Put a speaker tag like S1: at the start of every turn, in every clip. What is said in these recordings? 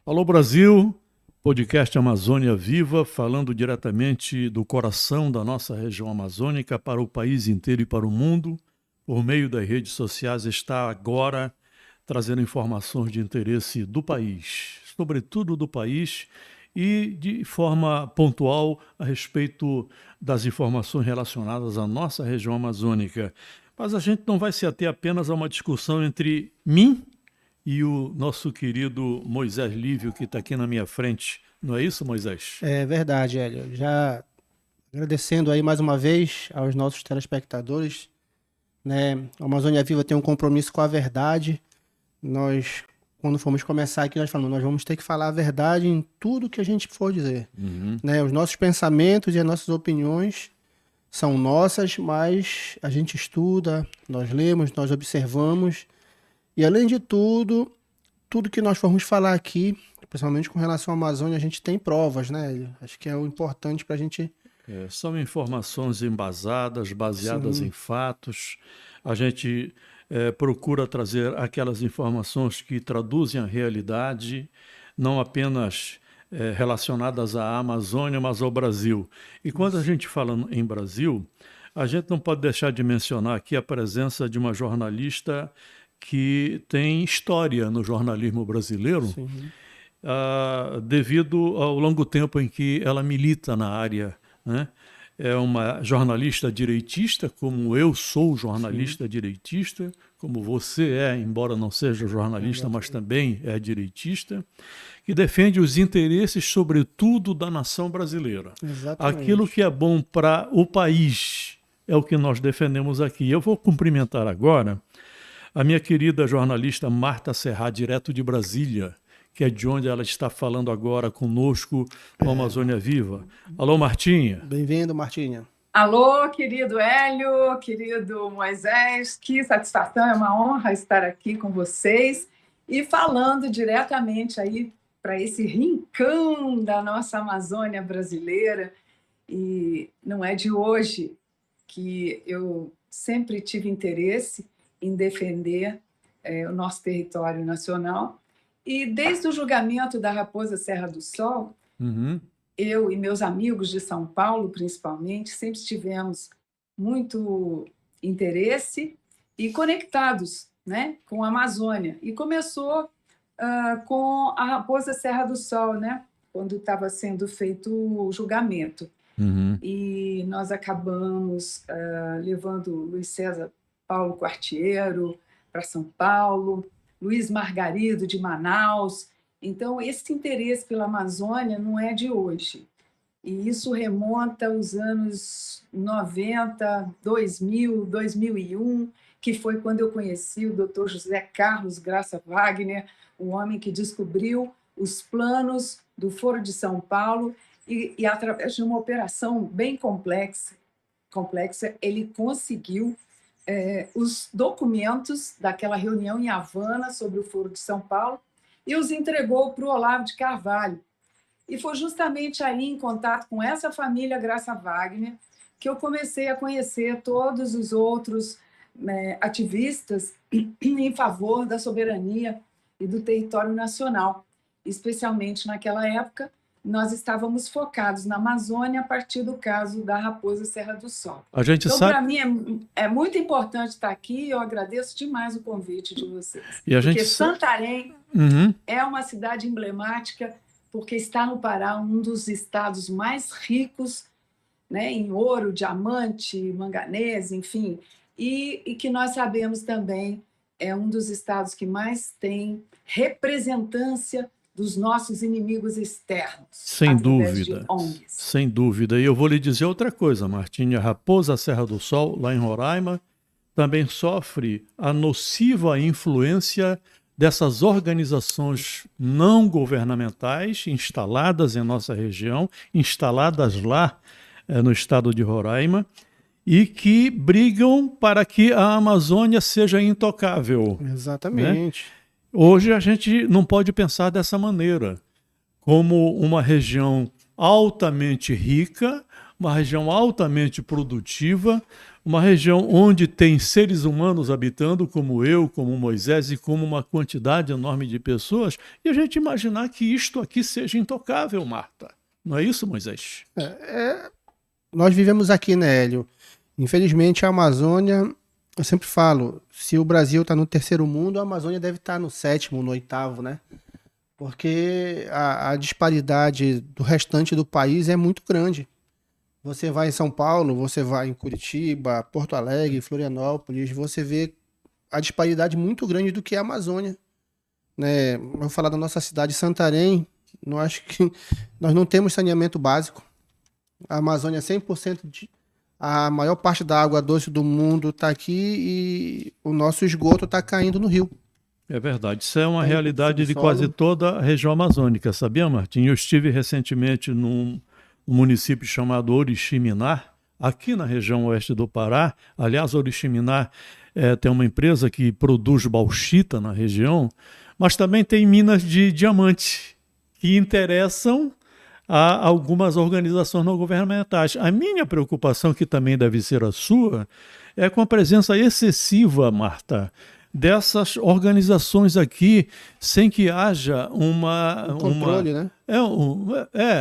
S1: Alô Brasil, podcast Amazônia Viva, falando diretamente do coração da nossa região amazônica para o país inteiro e para o mundo. Por meio das redes sociais está agora trazendo informações de interesse do país, sobretudo do país, e de forma pontual a respeito das informações relacionadas à nossa região amazônica. Mas a gente não vai se ater apenas a uma discussão entre mim e o nosso querido Moisés Lívio, que está aqui na minha frente. Não é isso, Moisés?
S2: É verdade, Hélio. Já agradecendo aí mais uma vez aos nossos telespectadores, né? A Amazônia Viva tem um compromisso com a verdade. Nós, quando formos começar aqui, nós falamos, nós vamos ter que falar a verdade em tudo que a gente for dizer, né? Os nossos pensamentos e as nossas opiniões são nossas, mas a gente estuda, nós lemos, nós observamos e, além de tudo, tudo que nós formos falar aqui, principalmente com relação à Amazônia, a gente tem provas, né, Hélio? Acho que é o importante para a gente.
S1: São informações embasadas, baseadas em
S2: Sim,
S1: fatos. A gente procura trazer aquelas informações que traduzem a realidade, não apenas relacionadas à Amazônia, mas ao Brasil. E quando a
S2: isso.
S1: gente fala em Brasil, a gente não pode deixar de mencionar aqui a presença de uma jornalista que tem história no jornalismo brasileiro,
S2: Sim,
S1: devido ao longo tempo em que ela milita na área, né? É uma jornalista direitista, como eu sou
S2: sim,
S1: jornalista direitista, como você é, embora não seja jornalista, mas
S2: exatamente.
S1: também é direitista, que defende os interesses, sobretudo, da nação brasileira. Aquilo que
S2: Exatamente.
S1: é bom para o país é o que nós defendemos aqui. Eu vou cumprimentar agora a minha querida jornalista Marta Serra, direto de Brasília, que é de onde ela está falando agora conosco no Amazônia Viva. Alô, Martinha.
S2: Bem-vindo, Martinha.
S3: Alô, querido Hélio, querido Moisés, que satisfação, é uma honra estar aqui com vocês e falando diretamente aí para esse rincão da nossa Amazônia brasileira. E não é de hoje que eu sempre tive interesse em defender o nosso território nacional. E desde o julgamento da Raposa Serra do Sol,
S1: Uhum.
S3: eu e meus amigos de São Paulo, principalmente, sempre tivemos muito interesse e conectados, né, com a Amazônia. E começou com a Raposa Serra do Sol, né, quando estava sendo feito o julgamento.
S1: Uhum.
S3: E nós acabamos levando Luiz César Paulo Quartiero para São Paulo, Luiz Margarido de Manaus. Então, esse interesse pela Amazônia não é de hoje. E isso remonta aos anos 90, 2000, 2001, que foi quando eu conheci o Dr. José Carlos Graça Wagner, um homem que descobriu os planos do Foro de São Paulo e através de uma operação bem complexa, ele conseguiu os documentos daquela reunião em Havana sobre o Foro de São Paulo e os entregou para o Olavo de Carvalho. E foi justamente aí, em contato com essa família Graça Wagner, que eu comecei a conhecer todos os outros ativistas em favor da soberania e do território nacional. Especialmente naquela época, nós estávamos focados na Amazônia a partir do caso da Raposa Serra do Sol.
S1: A gente
S3: Então,
S1: sabe
S3: para mim, é muito importante estar aqui e eu agradeço demais o convite de vocês.
S1: e a gente
S3: Porque Santarém
S1: uhum.
S3: é uma cidade emblemática porque está no Pará, um dos estados mais ricos, né, em ouro, diamante, manganês, enfim, e que nós sabemos também é um dos estados que mais tem representância dos nossos inimigos externos,
S1: Sem
S3: através de
S1: dúvida,
S3: ONGs.
S1: sem dúvida. E eu vou lhe dizer outra coisa, Martinha. Raposa Serra do Sol, lá em Roraima, também sofre a nociva influência dessas organizações não governamentais instaladas em nossa região, instaladas lá no estado de Roraima, e que brigam para que a Amazônia seja intocável, né?
S2: Exatamente.
S1: Hoje a gente não pode pensar dessa maneira, como uma região altamente rica, uma região altamente produtiva, uma região onde tem seres humanos habitando, como eu, como Moisés e como uma quantidade enorme de pessoas, e a gente imaginar que isto aqui seja intocável, Marta. Não é isso, Moisés?
S2: Nós vivemos aqui, né, Hélio? Infelizmente, a Amazônia, eu sempre falo, se o Brasil está no terceiro mundo, a Amazônia deve estar no sétimo, no oitavo, né? Porque a disparidade do restante do país é muito grande. Você vai em São Paulo, você vai em Curitiba, Porto Alegre, Florianópolis, você vê a disparidade muito grande do que é a Amazônia, né? Eu vou falar da nossa cidade, Santarém, eu acho que nós não temos saneamento básico. A Amazônia é 100% a maior parte da água doce do mundo está aqui e o nosso esgoto está caindo no rio.
S1: É verdade, isso é uma
S2: Tá indo pro
S1: realidade de
S2: subsolo.
S1: quase toda a região amazônica, sabia, Martim? Eu estive recentemente num município chamado Oriximiná, aqui na região oeste do Pará. Aliás, Oriximiná tem uma empresa que produz bauxita na região, mas também tem minas de diamante que interessam a algumas organizações não governamentais. A minha preocupação, que também deve ser a sua, é com a presença excessiva, Marta, dessas organizações aqui, sem que haja
S2: Um controle, né?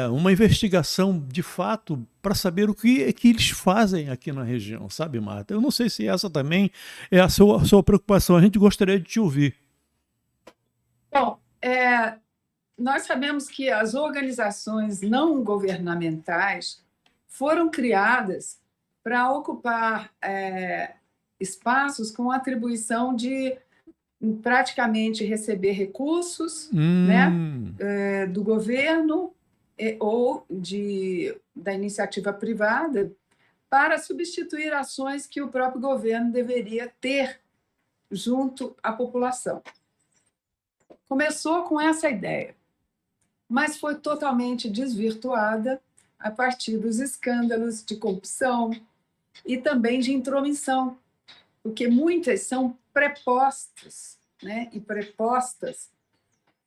S1: uma investigação de fato para saber o que é que eles fazem aqui na região, sabe, Marta? Eu não sei se essa também é a sua preocupação. A gente gostaria de te ouvir.
S3: Bom, nós sabemos que as organizações não governamentais foram criadas para ocupar espaços com atribuição de praticamente receber recursos, né, do governo ou da iniciativa privada para substituir ações que o próprio governo deveria ter junto à população. Começou com essa ideia, mas foi totalmente desvirtuada a partir dos escândalos de corrupção e também de intromissão, porque muitas são prepostas, né, e prepostas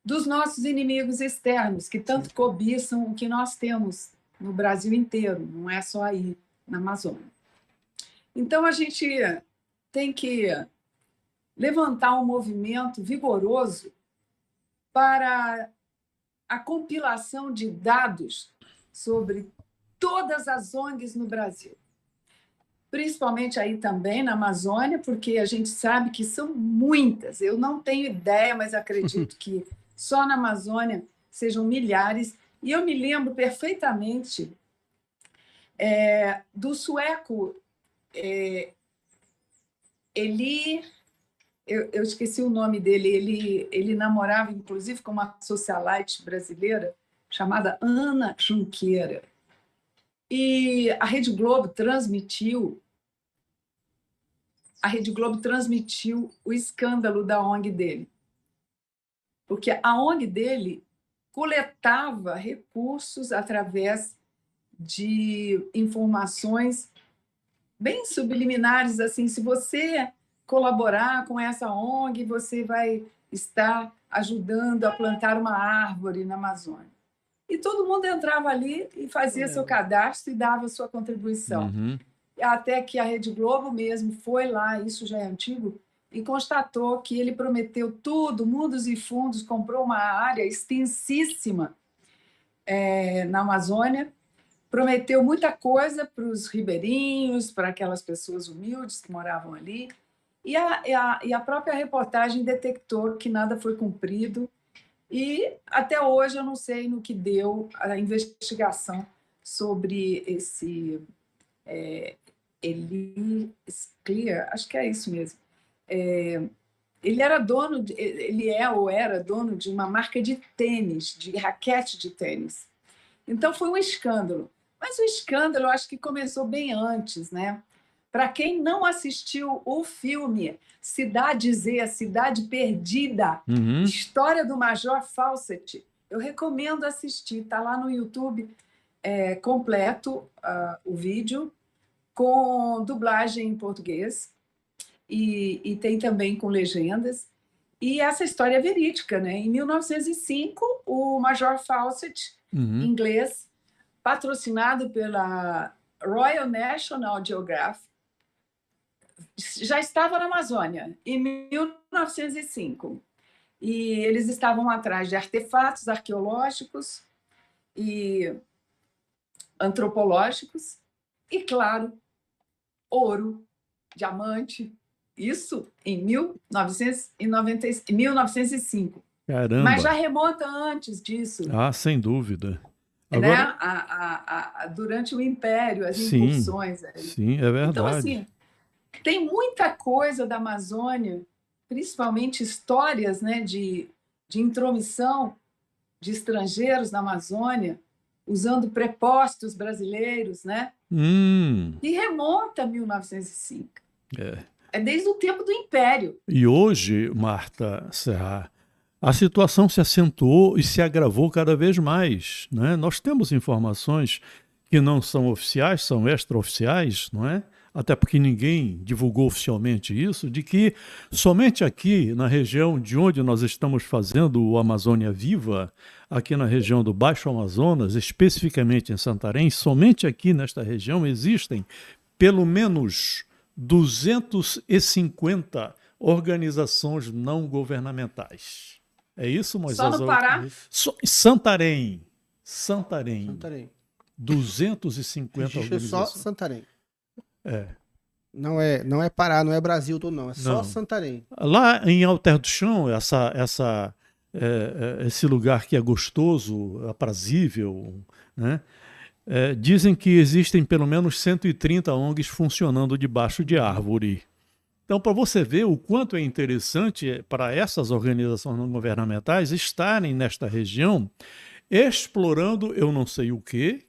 S3: dos nossos inimigos externos, que tanto cobiçam o que nós temos no Brasil inteiro, não é só aí na Amazônia. Então, a gente tem que levantar um movimento vigoroso para a compilação de dados sobre todas as ONGs no Brasil, principalmente aí também na Amazônia, porque a gente sabe que são muitas. Eu não tenho ideia, mas acredito que só na Amazônia sejam milhares. E eu me lembro perfeitamente do sueco Eli. Eu esqueci o nome dele. Ele namorava, inclusive, com uma socialite brasileira chamada Ana Junqueira. E a Rede Globo transmitiu o escândalo da ONG dele. Porque a ONG dele coletava recursos através de informações bem subliminares, assim, se você colaborar com essa ONG, você vai estar ajudando a plantar uma árvore na Amazônia. E todo mundo entrava ali e fazia seu cadastro e dava sua contribuição. Até que a Rede Globo mesmo foi lá, isso já é antigo, e constatou que ele prometeu tudo, mundos e fundos, comprou uma área extensíssima na Amazônia, prometeu muita coisa para os ribeirinhos, para aquelas pessoas humildes que moravam ali, e a própria reportagem detectou que nada foi cumprido, e até hoje eu não sei no que deu a investigação sobre esse Eli Sklier, acho que é isso mesmo. Ele era dono de uma marca de tênis, de raquete de tênis. Então foi um escândalo. Mas o escândalo eu acho que começou bem antes, né? Para quem não assistiu o filme Cidade Z, Cidade Perdida, História do Major Fawcett, eu recomendo assistir. Está lá no YouTube completo o vídeo, com dublagem em português e tem também com legendas. E essa história é verídica, né? Em 1905, o Major Fawcett, inglês, patrocinado pela Royal National Geographic, já estava na Amazônia, em 1905. E eles estavam atrás de artefatos arqueológicos e antropológicos e, claro, ouro, diamante, isso em 1905.
S1: Caramba!
S3: Mas já remonta antes disso.
S1: Ah, sem dúvida.
S3: Agora, né? Durante o Império, as incursões.
S1: Sim, é verdade.
S3: Então, assim, tem muita coisa da Amazônia, principalmente histórias, né, de intromissão de estrangeiros na Amazônia, usando prepostos brasileiros, né? E remonta a 1905. É desde o tempo do Império.
S1: E hoje, Marta Serra, a situação se acentuou e se agravou cada vez mais, né? Nós temos informações que não são oficiais, são extraoficiais, não é? Até porque ninguém divulgou oficialmente isso, de que somente aqui na região de onde nós estamos fazendo o Amazônia Viva, aqui na região do Baixo Amazonas, especificamente em Santarém, somente aqui nesta região existem pelo menos 250 organizações não governamentais. É isso, Moisés?
S3: Só no Pará?
S1: Santarém. 250 organizações.
S2: Só Santarém.
S1: Não
S2: é Pará, não é Brasil todo, não. É só Santarém.
S1: Lá em Alter do Chão, esse lugar que é gostoso, aprazível, né? Dizem que existem pelo menos 130 ONGs funcionando debaixo de árvore. Então, para você ver o quanto é interessante para essas organizações não governamentais estarem nesta região, explorando eu não sei o quê,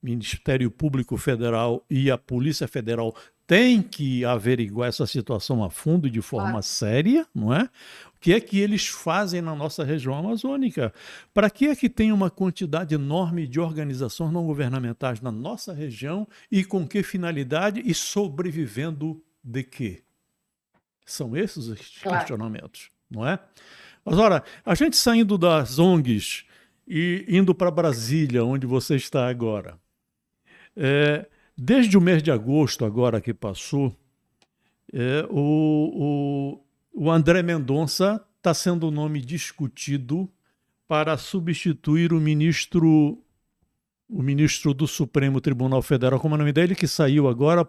S1: Ministério Público Federal e a Polícia Federal têm que averiguar essa situação a fundo e de forma séria, não é? O que é que eles fazem na nossa região amazônica? Para que é que tem uma quantidade enorme de organizações não governamentais na nossa região e com que finalidade e sobrevivendo de quê? São esses os questionamentos, não é? Mas, ora, a gente saindo das ONGs e indo para Brasília, onde você está agora, desde o mês de agosto, agora que passou, o André Mendonça está sendo o nome discutido para substituir o ministro do Supremo Tribunal Federal, como é o nome dele, que saiu agora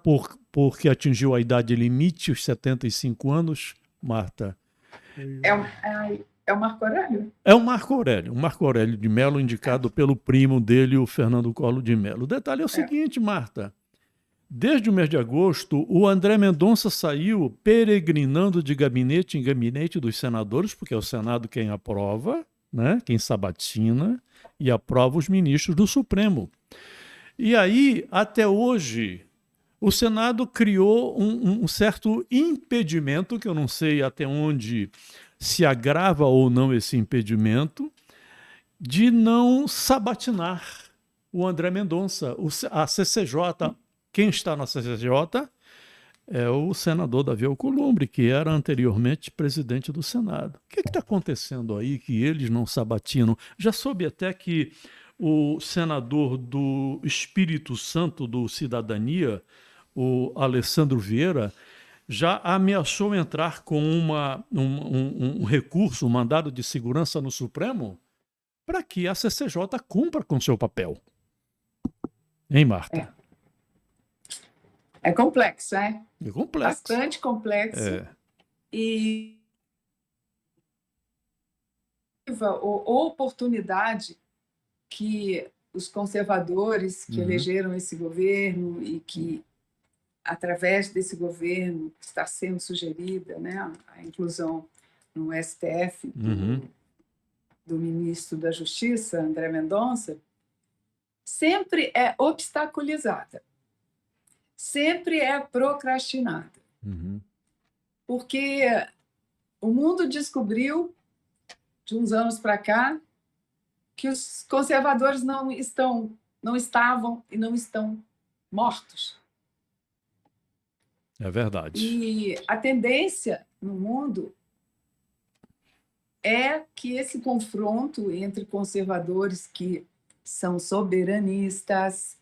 S1: porque atingiu a idade limite, os 75 anos, Marta.
S3: É o Marco Aurélio?
S1: É o Marco Aurélio de Mello, indicado pelo primo dele, o Fernando Collor de Mello. O detalhe é o seguinte, Marta. Desde o mês de agosto, o André Mendonça saiu peregrinando de gabinete em gabinete dos senadores, porque é o Senado quem aprova, né? Quem sabatina e aprova os ministros do Supremo. E aí, até hoje, o Senado criou um certo impedimento, que eu não sei até onde se agrava ou não esse impedimento, de não sabatinar o André Mendonça. A CCJ, quem está na CCJ é o senador Davi Alcolumbre, que era anteriormente presidente do Senado. O que está acontecendo aí que eles não sabatinam? Já soube até que o senador do Espírito Santo do Cidadania, o Alessandro Vieira, já ameaçou entrar com um recurso, um mandado de segurança no Supremo, para que a CCJ cumpra com seu papel. Hein, Marta?
S3: É complexo, é?
S1: É complexo.
S3: Bastante complexo. E a oportunidade que os conservadores que elegeram esse governo e que, através desse governo, está sendo sugerida, né, a inclusão no STF do ministro da Justiça, André Mendonça, sempre é obstaculizada. Sempre é procrastinada. Porque o mundo descobriu, de uns anos para cá, que os conservadores não estavam e não estão mortos.
S1: É verdade.
S3: E a tendência no mundo é que esse confronto entre conservadores que são soberanistas,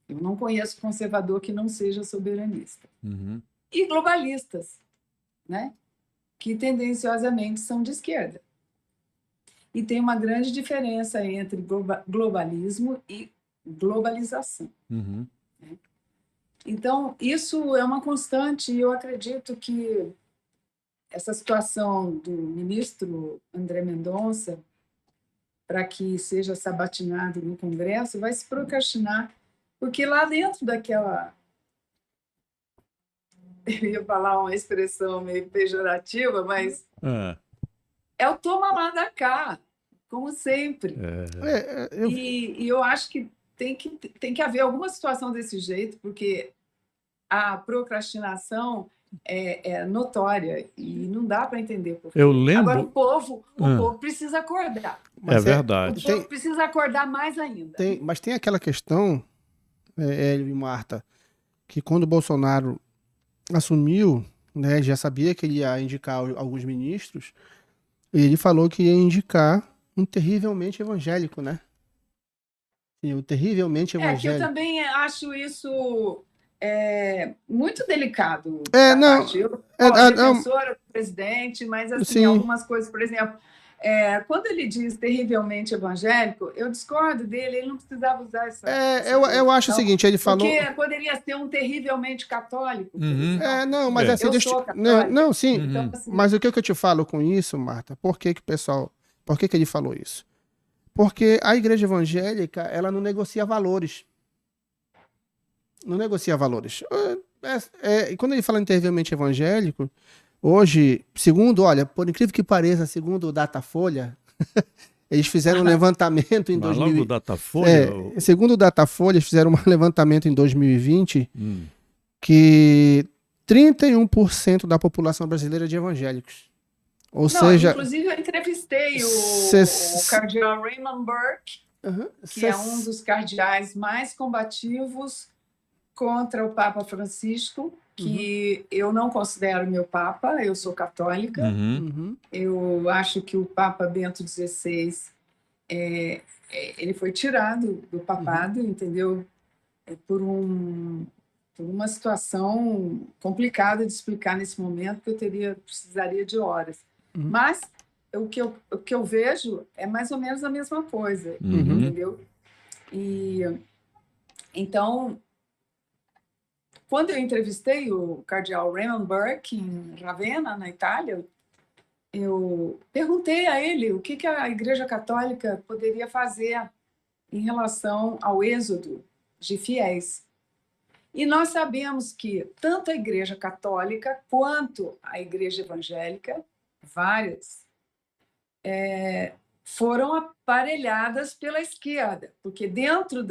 S3: eu não conheço conservador que não seja soberanista, e globalistas, né? Que tendenciosamente são de esquerda. E tem uma grande diferença entre globalismo e globalização.
S1: Uhum.
S3: Então, isso é uma constante, e eu acredito que essa situação do ministro André Mendonça, para que seja sabatinado no Congresso, vai se procrastinar, porque lá dentro daquela... Eu ia falar uma expressão meio pejorativa, mas é o toma lá da cá, como sempre. E eu acho que tem que haver alguma situação desse jeito, porque a procrastinação é notória e não dá para entender por quê.
S1: Eu lembro...
S3: Agora, o povo precisa acordar.
S1: É verdade.
S3: O povo precisa acordar mais ainda.
S2: Mas tem aquela questão, Hélio e Marta, que quando o Bolsonaro assumiu, né, já sabia que ele ia indicar alguns ministros, e ele falou que ia indicar um terrivelmente evangélico, né? O terrivelmente evangélico.
S3: Que eu também acho isso muito delicado.
S2: Não.
S3: Eu sou defensora do presidente, mas assim, algumas coisas, por exemplo, quando ele diz terrivelmente evangélico, eu discordo dele, ele não precisava usar essa...
S2: eu acho o seguinte, ele falou...
S3: Porque poderia ser um terrivelmente católico.
S2: Não, mas assim...
S3: Eu sou católica.
S2: Não, sim,
S3: então, assim,
S2: mas o que eu te falo com isso, Marta? Por que ele falou isso? Porque a igreja evangélica, ela não negocia valores. Não negocia valores. E quando ele fala em terrivelmente evangélico, hoje, por incrível que pareça, segundo o Datafolha, eles fizeram um levantamento em 2020.
S1: Datafolha?
S2: Segundo o Datafolha, eles fizeram um levantamento em 2020 que 31% da população brasileira é de evangélicos. Ou seja...
S3: Inclusive, eu entrevistei o cardeal Raymond Burke, que é um dos cardeais mais combativos contra o Papa Francisco, que eu não considero meu Papa, eu sou católica. Eu acho que o Papa Bento XVI ele foi tirado do papado, entendeu? Por uma situação complicada de explicar nesse momento, que eu precisaria de horas. Mas o que eu vejo é mais ou menos a mesma coisa, entendeu? Então, quando eu entrevistei o cardeal Raymond Burke em Ravenna, na Itália, eu perguntei a ele o que a Igreja Católica poderia fazer em relação ao êxodo de fiéis. E nós sabemos que tanto a Igreja Católica quanto a Igreja Evangélica, várias, foram aparelhadas pela esquerda, porque dentro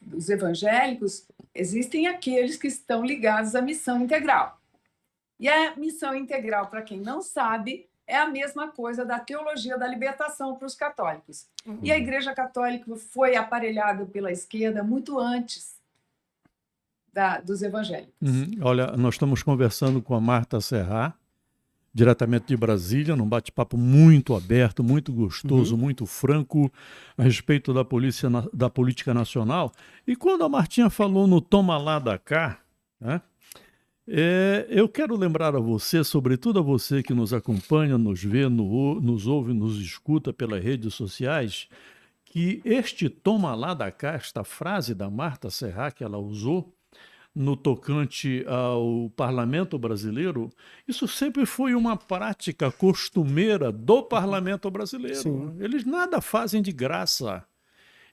S3: dos evangélicos existem aqueles que estão ligados à missão integral. E a missão integral, para quem não sabe, é a mesma coisa da teologia da libertação para os católicos. E a Igreja Católica foi aparelhada pela esquerda muito antes dos evangélicos.
S1: Olha, nós estamos conversando com a Marta Serra, diretamente de Brasília, num bate-papo muito aberto, muito gostoso, muito franco, a respeito da política nacional. E quando a Martinha falou no toma lá da cá, né, eu quero lembrar a você, sobretudo a você que nos acompanha, nos vê, nos ouve, nos escuta pelas redes sociais, que este toma lá da cá, esta frase da Marta Serra que ela usou, no tocante ao parlamento brasileiro, isso sempre foi uma prática costumeira do parlamento brasileiro.
S2: Sim.
S1: Eles nada fazem de graça.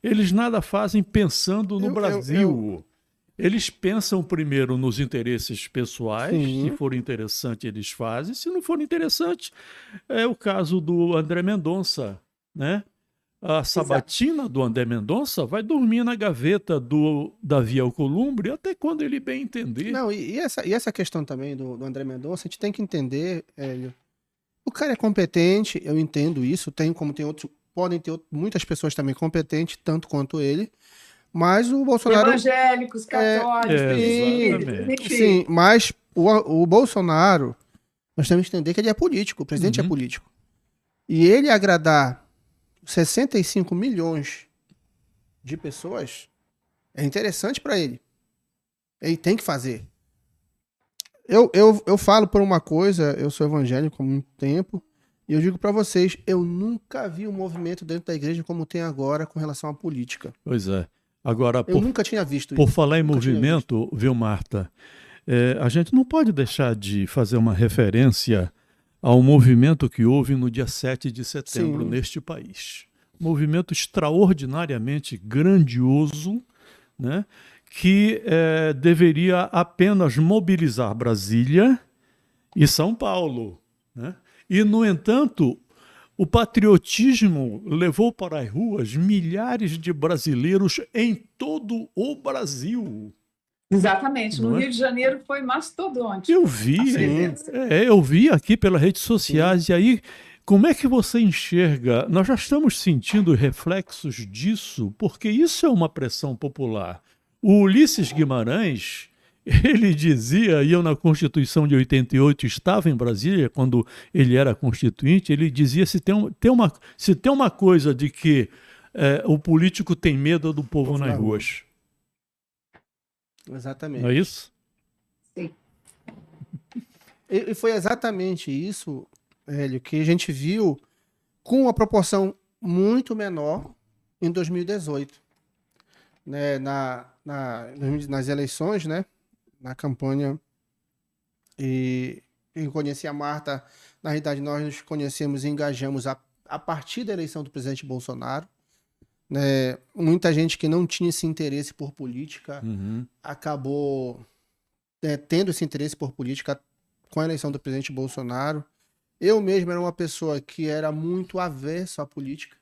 S1: Eles nada fazem pensando no Brasil. Eles pensam primeiro nos interesses pessoais. Se for interessante, eles fazem. Se não for interessante, é o caso do André Mendonça, né? A sabatina do André Mendonça vai dormir na gaveta do Davi Alcolumbre até quando ele bem entender.
S2: Não, e essa questão também do André Mendonça, a gente tem que entender, Hélio. O cara é competente, eu entendo isso, podem ter muitas pessoas também competentes, tanto quanto ele, mas o Bolsonaro...
S3: Evangélicos, católicos,
S2: sim, mas o Bolsonaro, nós temos que entender que ele é político, o presidente é político. E ele agradar 65 milhões de pessoas é interessante para ele. Ele tem que fazer. Eu falo por uma coisa, eu sou evangélico há muito tempo, e eu digo para vocês, eu nunca vi um movimento dentro da igreja como tem agora com relação à política.
S1: Pois é. Agora,
S2: Eu nunca tinha visto
S1: por
S2: isso.
S1: falar em
S2: Nunca tinha visto.
S1: movimento, viu, Marta? A gente não pode deixar de fazer uma referência ao movimento que houve no dia 7 de setembro
S2: Sim.
S1: neste país. Movimento extraordinariamente grandioso, né, que deveria apenas mobilizar Brasília e São Paulo, né? E, no entanto, o patriotismo levou para as ruas milhares de brasileiros em todo o Brasil.
S3: Exatamente. No
S1: Não é?
S3: Rio de Janeiro foi mastodôntico.
S1: Eu
S3: a
S1: vi,
S3: presença.
S1: eu vi aqui pelas redes sociais. E aí, como é que você enxerga? Nós já estamos sentindo reflexos disso, porque isso é uma pressão popular. O Ulisses Guimarães, ele dizia, e eu na Constituição de 88 estava em Brasília, quando ele era constituinte, ele dizia se tem uma coisa de que o político tem medo do povo nas ruas.
S2: Exatamente.
S1: Não é isso?
S3: Sim.
S2: E foi exatamente isso, Hélio, que a gente viu com uma proporção muito menor em 2018. Né, nas eleições, né, na campanha, e eu conheci a Marta, na realidade nós nos conhecemos e engajamos a partir da eleição do presidente Bolsonaro. Né, muita gente que não tinha esse interesse por política acabou tendo esse interesse por política com a eleição do presidente Bolsonaro. Eu mesmo era uma pessoa que era muito avesso à política.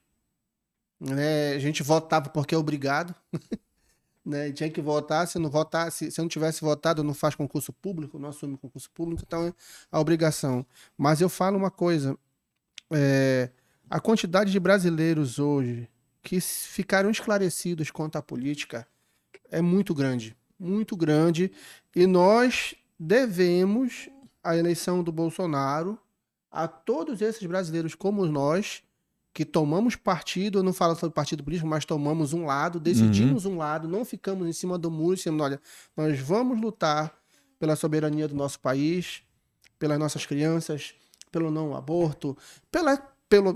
S2: Né, a gente votava porque é obrigado. Né, tinha que votar, se não votasse, se eu não tivesse votado, não faz concurso público, não assume concurso público, então é a obrigação. Mas eu falo uma coisa, a quantidade de brasileiros hoje que ficaram esclarecidos quanto à política é muito grande, e nós devemos a eleição do Bolsonaro a todos esses brasileiros como nós, que tomamos partido, eu não falo sobre partido político, mas tomamos um lado, decidimos um lado, não ficamos em cima do muro, dizendo, olha, nós vamos lutar pela soberania do nosso país, pelas nossas crianças, pelo não aborto,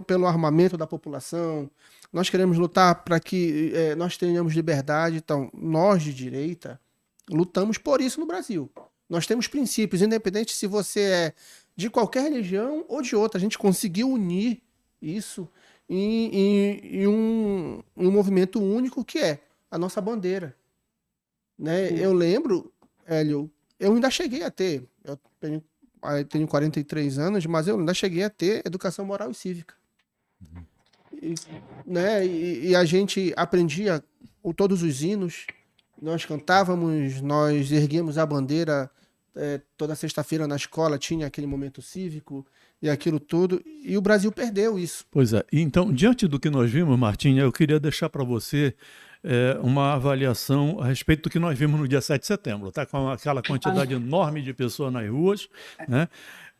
S2: pelo armamento da população, nós queremos lutar para que nós tenhamos liberdade. Então, nós de direita lutamos por isso no Brasil. Nós temos princípios, independente se você é de qualquer religião ou de outra, a gente conseguiu unir isso em um movimento único que é a nossa bandeira. Né? Eu lembro, Hélio, eu ainda cheguei a ter, eu tenho 43 anos, mas eu ainda cheguei a ter educação moral e cívica. Né? E a gente aprendia todos os hinos, nós cantávamos, nós erguíamos a bandeira toda sexta-feira na escola, tinha aquele momento cívico e aquilo tudo, e o Brasil perdeu isso.
S1: Pois é. Então, diante do que nós vimos, Martinha, eu queria deixar para você uma avaliação a respeito do que nós vimos no dia 7 de setembro, tá? Com aquela quantidade enorme de pessoas nas ruas, né?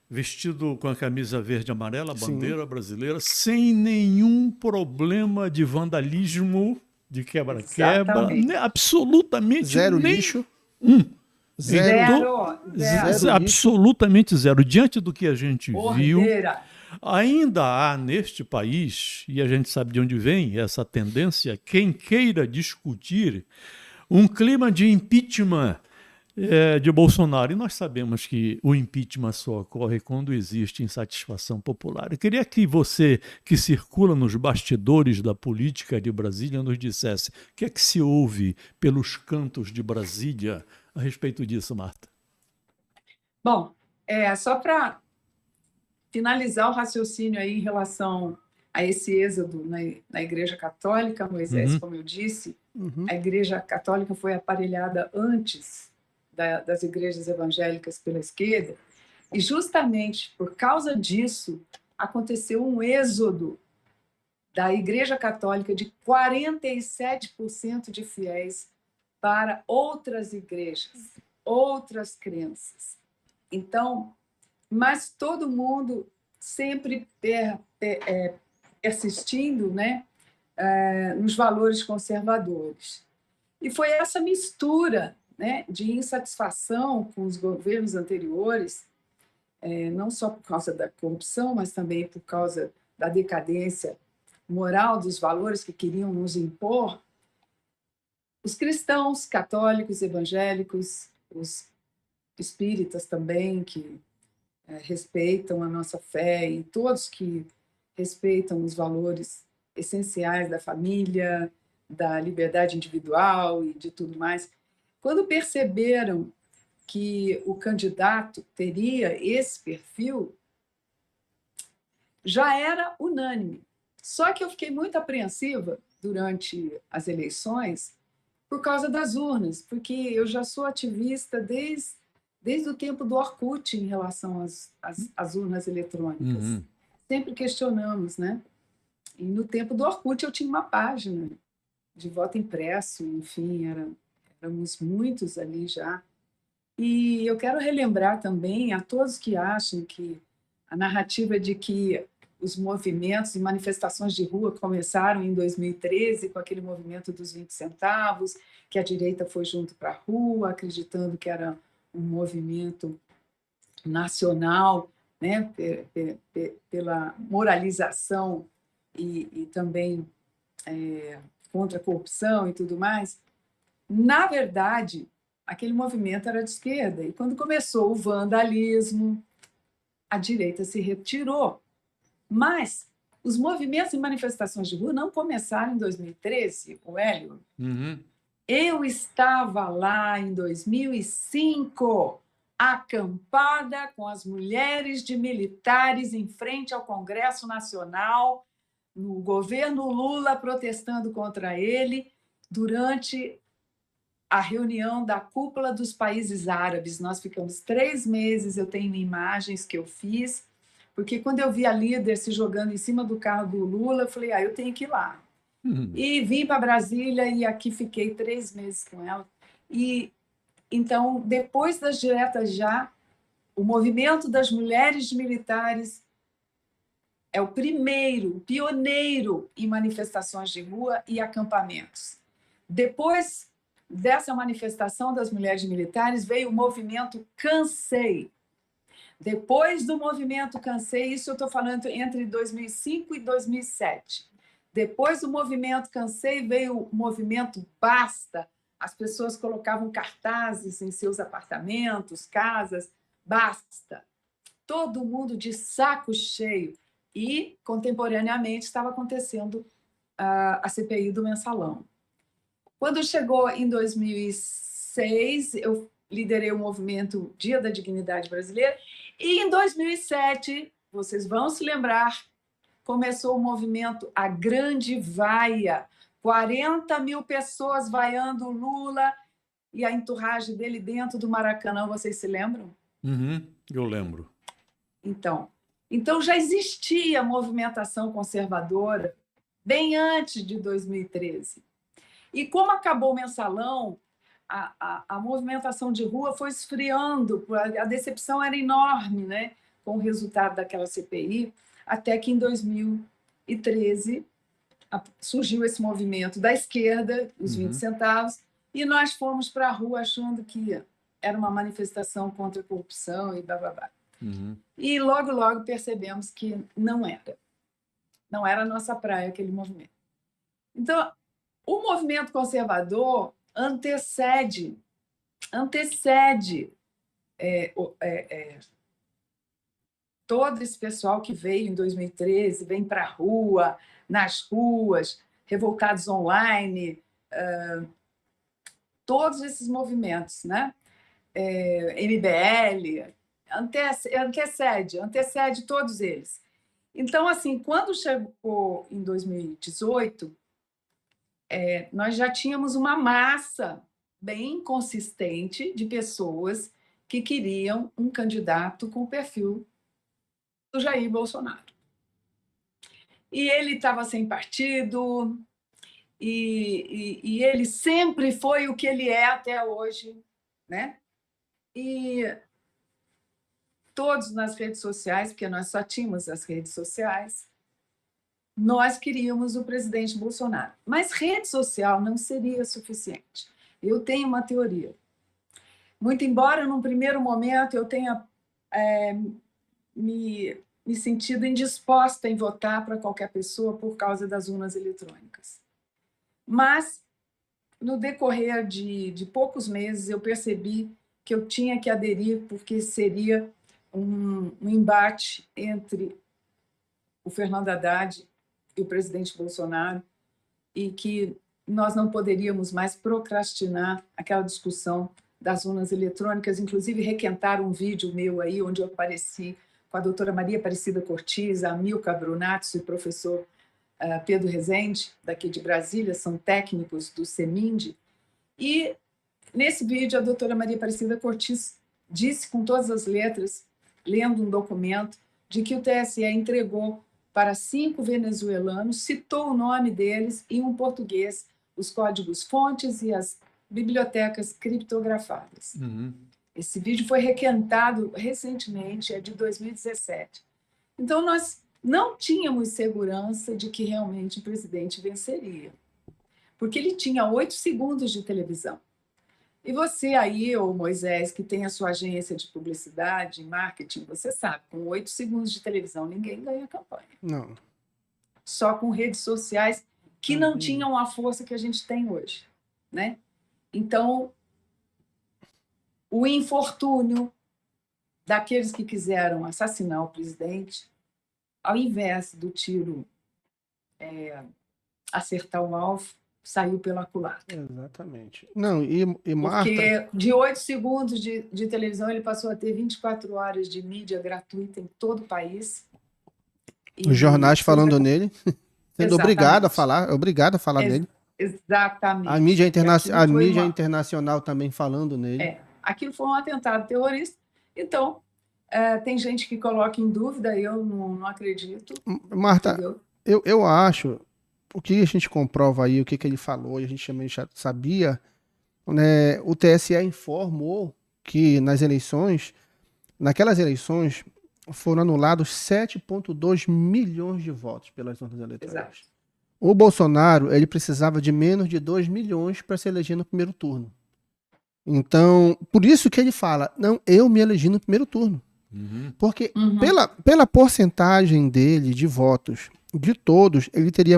S1: Vestido com a camisa verde e amarela, a bandeira brasileira, sem nenhum problema de vandalismo, de quebra-quebra, absolutamente
S2: zero lixo.
S3: Zero.
S1: Absolutamente zero. Diante do que a gente viu, ainda há neste país, e a gente sabe de onde vem essa tendência, quem queira discutir um clima de impeachment de Bolsonaro. E nós sabemos que o impeachment só ocorre quando existe insatisfação popular. Eu queria que você, que circula nos bastidores da política de Brasília, nos dissesse o que é que se ouve pelos cantos de Brasília a respeito disso, Marta.
S3: Bom, só para finalizar o raciocínio aí em relação a esse êxodo na Igreja Católica, Moisés, como eu disse, a Igreja Católica foi aparelhada antes das igrejas evangélicas pela esquerda, e justamente por causa disso aconteceu um êxodo da Igreja Católica de 47% de fiéis para outras igrejas, outras crenças. Então, mas todo mundo sempre persistindo, né, nos valores conservadores. E foi essa mistura, né, de insatisfação com os governos anteriores, não só por causa da corrupção, mas também por causa da decadência moral dos valores que queriam nos impor, os cristãos, católicos, evangélicos, os espíritas também, que respeitam a nossa fé, e todos que respeitam os valores essenciais da família, da liberdade individual e de tudo mais, quando perceberam que o candidato teria esse perfil, já era unânime. Só que eu fiquei muito apreensiva durante as eleições por causa das urnas, porque eu já sou ativista desde o tempo do Orkut em relação às urnas eletrônicas.
S1: Uhum.
S3: Sempre questionamos, né? E no tempo do Orkut eu tinha uma página de voto impresso, enfim, éramos muitos ali já. E eu quero relembrar também a todos que acham que a narrativa de que os movimentos e manifestações de rua começaram em 2013 com aquele movimento dos 20 centavos, que a direita foi junto para a rua, acreditando que era um movimento nacional, né, pela moralização e também contra a corrupção e tudo mais. Na verdade, aquele movimento era de esquerda, e quando começou o vandalismo, a direita se retirou. Mas os movimentos e manifestações de rua não começaram em 2013, o Hélio.
S1: Uhum.
S3: Eu estava lá em 2005, acampada com as mulheres de militares em frente ao Congresso Nacional, no governo Lula, protestando contra ele, durante a reunião da cúpula dos países árabes. Nós ficamos 3 meses, eu tenho imagens que eu fiz, porque quando eu vi a líder se jogando em cima do carro do Lula, eu falei, eu tenho que ir lá.
S1: Uhum.
S3: E vim para Brasília e aqui fiquei 3 meses com ela. E então, depois das diretas já, o movimento das mulheres militares é o primeiro, pioneiro em manifestações de rua e acampamentos. Depois dessa manifestação das mulheres militares, veio o movimento Cansei. Depois do movimento Cansei, isso eu estou falando entre 2005 e 2007. Depois do movimento Cansei, veio o movimento Basta. As pessoas colocavam cartazes em seus apartamentos, casas, basta. Todo mundo de saco cheio. E, contemporaneamente, estava acontecendo a CPI do Mensalão. Quando chegou em 2006, eu liderei o movimento Dia da Dignidade Brasileira, e em 2007, vocês vão se lembrar, começou o movimento A Grande Vaia, 40 mil pessoas vaiando o Lula e a enturragem dele dentro do Maracanã, vocês se lembram?
S1: Uhum. Eu lembro.
S3: Então já existia movimentação conservadora bem antes de 2013. E como acabou o Mensalão, a movimentação de rua foi esfriando, a decepção era enorme, né, com o resultado daquela CPI, até que em 2013 surgiu esse movimento da esquerda, os 20 centavos, e nós fomos para a rua achando que era uma manifestação contra a corrupção e blá, blá, blá.
S1: Uhum.
S3: E logo, logo percebemos que não era. Não era a nossa praia aquele movimento. Então, o movimento conservador antecede todo esse pessoal que veio em 2013, vem para a rua, nas ruas, revoltados online, todos esses movimentos, né? MBL, antecede todos eles. Então, assim, quando chegou em 2018, nós já tínhamos uma massa bem consistente de pessoas que queriam um candidato com o perfil do Jair Bolsonaro. E ele estava sem partido, e ele sempre foi o que ele é até hoje, né? E todos nas redes sociais, porque nós só tínhamos as redes sociais, nós queríamos o presidente Bolsonaro. Mas rede social não seria suficiente. Eu tenho uma teoria. Muito embora, num primeiro momento, eu tenha me sentido indisposta em votar para qualquer pessoa por causa das urnas eletrônicas. Mas, no decorrer de poucos meses, eu percebi que eu tinha que aderir, porque seria um embate entre o Fernando Haddad e o presidente Bolsonaro, e que nós não poderíamos mais procrastinar aquela discussão das urnas eletrônicas. Inclusive, requentaram um vídeo meu aí, onde eu apareci com a doutora Maria Aparecida Cortiz, a Milka Brunatz e o professor Pedro Rezende, daqui de Brasília, são técnicos do CEMIND. E, nesse vídeo, a doutora Maria Aparecida Cortiz disse com todas as letras, lendo um documento, de que o TSE entregou para 5 venezuelanos, citou o nome deles em um português, os códigos-fontes e as bibliotecas criptografadas.
S1: Uhum.
S3: Esse vídeo foi requentado recentemente, é de 2017. Então, nós não tínhamos segurança de que realmente o presidente venceria, porque ele tinha 8 segundos de televisão. E você aí, ô Moisés, que tem a sua agência de publicidade e marketing, você sabe, com 8 segundos de televisão ninguém ganha campanha.
S2: Não.
S3: Só com redes sociais que não tinham a força que a gente tem hoje, né? Então, o infortúnio daqueles que quiseram assassinar o presidente, ao invés do tiro acertar o alvo, saiu pela culatra.
S2: Exatamente. Não, e Marta...
S3: Porque de 8 segundos de televisão, ele passou a ter 24 horas de mídia gratuita em todo o país.
S2: Os jornais falando nele, sendo obrigado a falar nele.
S3: Exatamente.
S2: A mídia internacional também falando nele.
S3: Aquilo foi um atentado terrorista. Então, tem gente que coloca em dúvida, eu não acredito.
S2: Marta, eu acho... O que a gente comprova aí, o que ele falou, e a gente também já sabia, né, o TSE informou que naquelas eleições, foram anulados 7,2 milhões de votos pelas urnas eletrônicas.
S3: Exato.
S2: O Bolsonaro, ele precisava de menos de 2 milhões para se eleger no primeiro turno. Então, por isso que ele fala, não, eu me elegi no primeiro turno.
S1: Uhum.
S2: Porque pela porcentagem dele de votos, de todos, ele teria...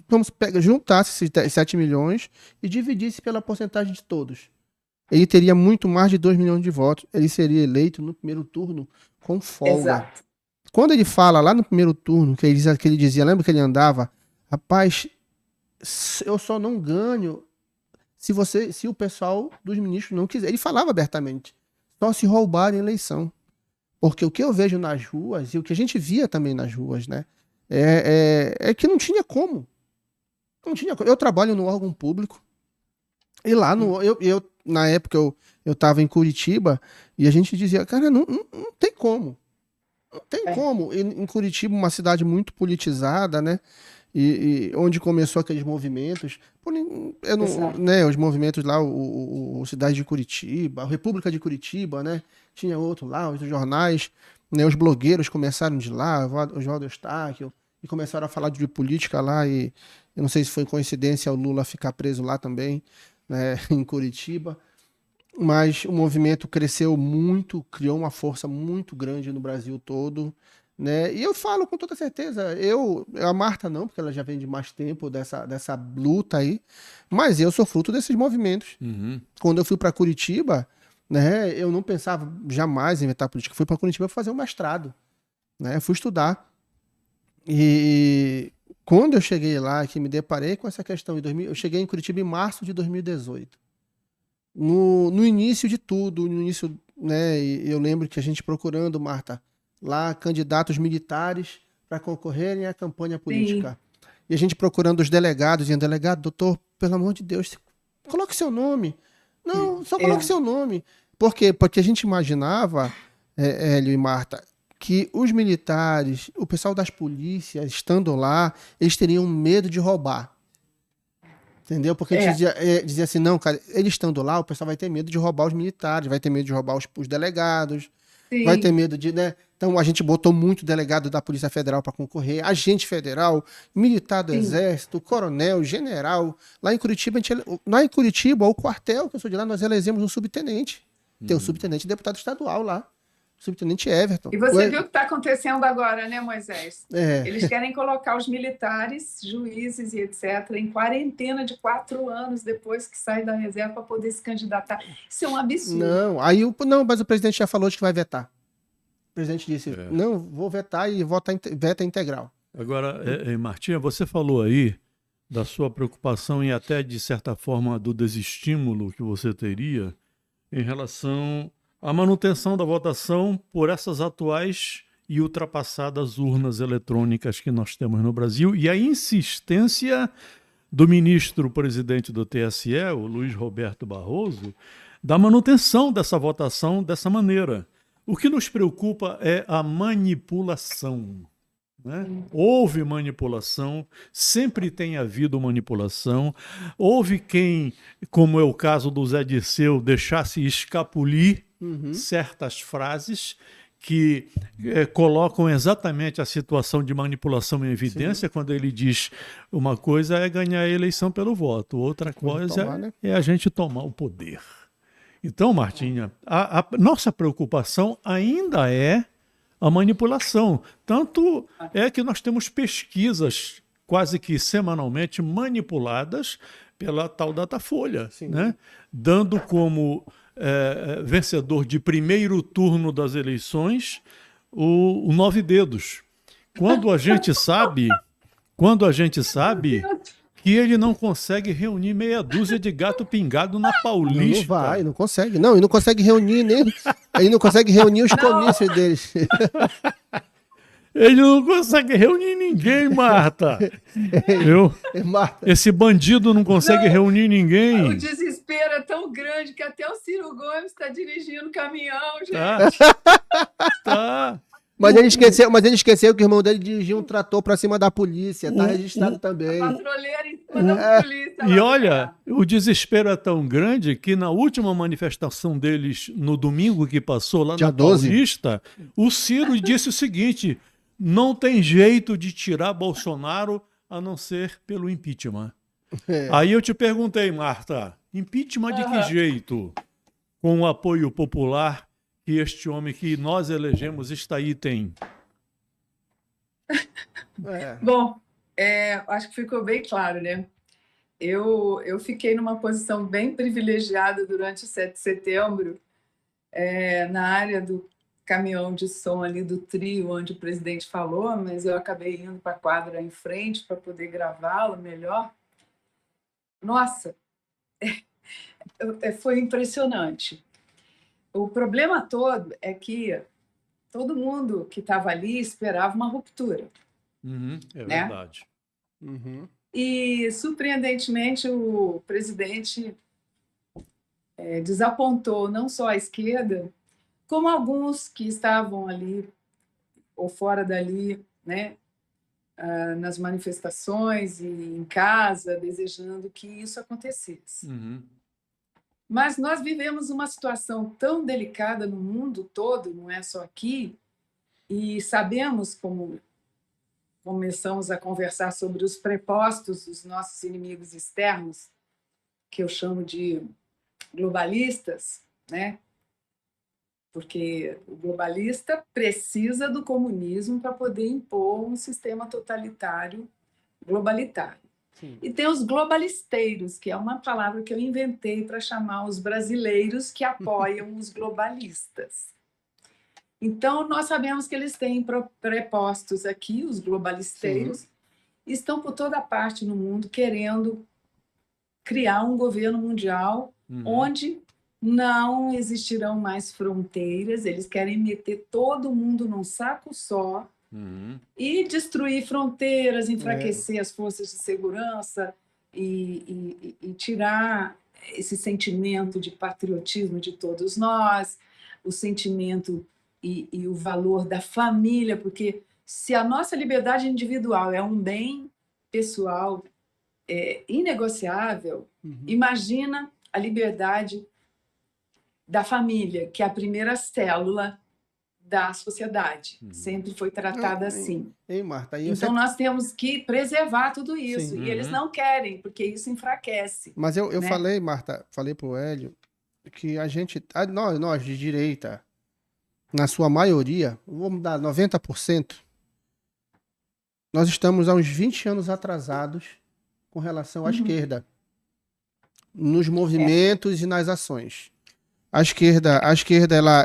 S2: Vamos juntar esses 7 milhões e dividisse pela porcentagem de todos. Ele teria muito mais de 2 milhões de votos. Ele seria eleito no primeiro turno com folga. Exato. Quando ele fala lá no primeiro turno, que ele dizia, lembra que ele andava? Rapaz, eu só não ganho se o pessoal dos ministros não quiser. Ele falava abertamente. Só se roubarem a eleição. Porque o que eu vejo nas ruas, e o que a gente via também nas ruas, né? É que não tinha como. Eu trabalho no órgão público e lá na época eu estava em Curitiba e a gente dizia, cara, não tem como. Não tem como. E em Curitiba, uma cidade muito politizada, né? E onde começou aqueles movimentos, os movimentos lá, o Cidade de Curitiba, a República de Curitiba, né? Tinha outro lá, os jornais, né? Os blogueiros começaram de lá, o Oswaldo Eustáquio, e começaram a falar de política lá, e eu não sei se foi coincidência o Lula ficar preso lá também, né, em Curitiba, mas o movimento cresceu muito, criou uma força muito grande no Brasil todo, né, e eu falo com toda certeza, a Marta não, porque ela já vem de mais tempo dessa luta aí, mas eu sou fruto desses movimentos.
S1: Uhum.
S2: Quando eu fui para Curitiba, né, eu não pensava jamais em inventar política, fui para Curitiba fazer um mestrado, né, fui estudar. E quando eu cheguei lá, que me deparei com essa questão, eu cheguei em Curitiba em março de 2018. No início de tudo, né, eu lembro que a gente procurando, Marta, lá candidatos militares para concorrerem à campanha política. Sim. E a gente procurando os delegados, dizendo, delegado, doutor, pelo amor de Deus, coloque seu nome. Não, só coloque seu nome. Por quê? Porque a gente imaginava, Hélio e Marta, que os militares, o pessoal das polícias, estando lá, eles teriam medo de roubar. Entendeu? Porque a gente dizia assim, não, cara, eles estando lá, o pessoal vai ter medo de roubar os militares, vai ter medo de roubar os delegados, Sim. vai ter medo de, né? Então a gente botou muito delegado da Polícia Federal para concorrer, agente federal, militar do Sim. Exército, coronel, general. Lá em Curitiba, o quartel, que eu sou de lá, nós elegemos um subtenente. Tem o subtenente deputado estadual lá. Subtenente Everton.
S3: E você viu o que está acontecendo agora, né, Moisés?
S2: É.
S3: Eles querem colocar os militares, juízes e etc., em quarentena de 4 anos depois que sai da reserva para poder se candidatar. Isso é um absurdo.
S2: Não, mas o presidente já falou de que vai vetar. O presidente disse, não, vou vetar e veta integral.
S1: Agora, Martinha, você falou aí da sua preocupação e até, de certa forma, do desestímulo que você teria em relação à manutenção da votação por essas atuais e ultrapassadas urnas eletrônicas que nós temos no Brasil e a insistência do ministro-presidente do TSE, o Luiz Roberto Barroso, da manutenção dessa votação dessa maneira. O que nos preocupa é a manipulação. Né? Houve manipulação, sempre tem havido manipulação. Houve quem, como é o caso do Zé Dirceu, deixasse escapulir certas frases que colocam exatamente a situação de manipulação em evidência. Sim. Quando ele diz uma coisa é ganhar a eleição pelo voto, outra coisa é a gente tomar o poder. Então, Martinha, a nossa preocupação ainda é a manipulação. Tanto é que nós temos pesquisas quase que semanalmente manipuladas pela tal Datafolha, né? Dando como vencedor de primeiro turno das eleições o Nove Dedos. Quando a gente sabe que ele não consegue reunir meia dúzia de gato pingado na Paulista.
S2: Não consegue. Não, e não consegue reunir nem... Ele não consegue reunir os comícios deles.
S1: Ele não consegue reunir ninguém, Marta.
S2: Marta.
S1: Esse bandido não consegue reunir ninguém.
S3: O desespero é tão grande que até o Ciro Gomes está dirigindo caminhão, gente.
S2: Tá. Mas ele esqueceu que o irmão dele dirigia um trator para cima da polícia. Tá registrado também.
S3: Patrulheira em cima da polícia.
S1: E olha, o desespero é tão grande que na última manifestação deles, no domingo que passou lá na Paulista, o Ciro disse o seguinte: não tem jeito de tirar Bolsonaro a não ser pelo impeachment. Aí eu te perguntei, Marta, impeachment de que jeito? Com o apoio popular que este homem que nós elegemos está aí tem.
S3: Bom, acho que ficou bem claro, né? Eu fiquei numa posição bem privilegiada durante o 7 de setembro, na área do caminhão de som ali do trio, onde o presidente falou, mas eu acabei indo para a quadra em frente para poder gravá-lo melhor. Nossa, foi impressionante. O problema todo é que todo mundo que estava ali esperava uma ruptura.
S1: Verdade.
S3: E, surpreendentemente, o presidente desapontou não só a esquerda, como alguns que estavam ali ou fora dali, né, nas manifestações e em casa, desejando que isso acontecesse. Mas nós vivemos uma situação tão delicada no mundo todo, não é só aqui, e sabemos, como começamos a conversar sobre os prepostos dos nossos inimigos externos, que eu chamo de globalistas, né? Porque o globalista precisa do comunismo para poder impor um sistema totalitário globalitário. Sim. E tem os globalisteiros, que é uma palavra que eu inventei para chamar os brasileiros que apoiam os globalistas. Então, nós sabemos que eles têm prepostos aqui, os globalisteiros, estão por toda parte no mundo querendo criar um governo mundial onde não existirão mais fronteiras, eles querem meter todo mundo num saco só, e destruir fronteiras, enfraquecer as forças de segurança e tirar esse sentimento de patriotismo de todos nós, o sentimento e o valor da família, porque se a nossa liberdade individual é um bem pessoal inegociável, imagina a liberdade da família, que é a primeira célula da sociedade. Sempre foi tratada assim.
S2: Marta,
S3: então, nós temos que preservar tudo isso. E eles não querem, porque isso enfraquece.
S2: Mas eu falei, Marta, falei para o Hélio, que nós de direita, na sua maioria, vamos dar 90%, nós estamos há uns 20 anos atrasados com relação à esquerda, nos movimentos e nas ações. A esquerda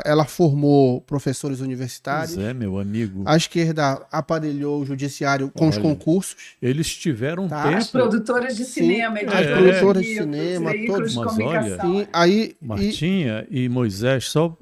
S2: ela formou professores universitários.
S1: Pois é, meu amigo.
S2: A esquerda aparelhou o judiciário com os concursos.
S1: Eles tiveram tempo.
S3: As produtoras de cinema,
S2: as produtoras de cinema, todos.
S3: Mas olha,
S1: Martinha e Moisés, só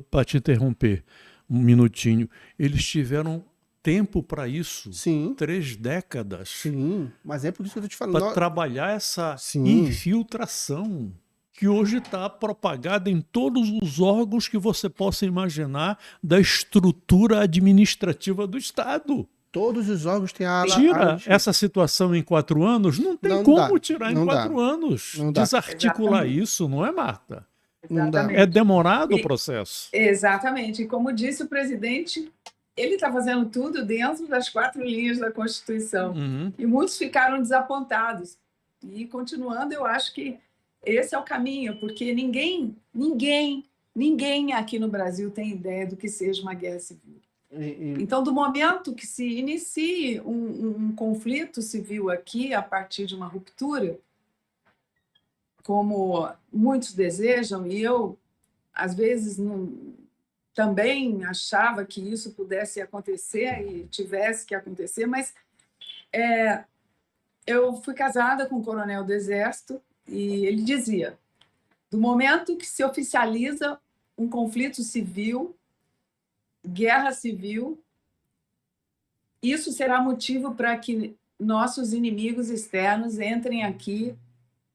S1: para te interromper um minutinho, eles tiveram tempo para isso.
S2: Sim.
S1: 3 décadas.
S2: Sim, mas é por isso que eu tô te falando.
S1: Para trabalhar essa infiltração que hoje está propagada em todos os órgãos que você possa imaginar da estrutura administrativa do Estado.
S2: Todos os órgãos têm a...
S1: Tira essa situação em 4 anos, não tem como tirar em 4 anos. Desarticular isso, não é, Marta?
S3: Exatamente.
S1: É demorado o processo.
S3: Exatamente. E como disse o presidente, ele está fazendo tudo dentro das 4 linhas da Constituição. E muitos ficaram desapontados. E continuando, eu acho que esse é o caminho, porque ninguém aqui no Brasil tem ideia do que seja uma guerra civil. Então, do momento que se inicie um conflito civil aqui, a partir de uma ruptura, como muitos desejam, e eu, às vezes, também achava que isso pudesse acontecer e tivesse que acontecer, mas eu fui casada com um coronel do Exército, e ele dizia, do momento que se oficializa um conflito civil, guerra civil, isso será motivo para que nossos inimigos externos entrem aqui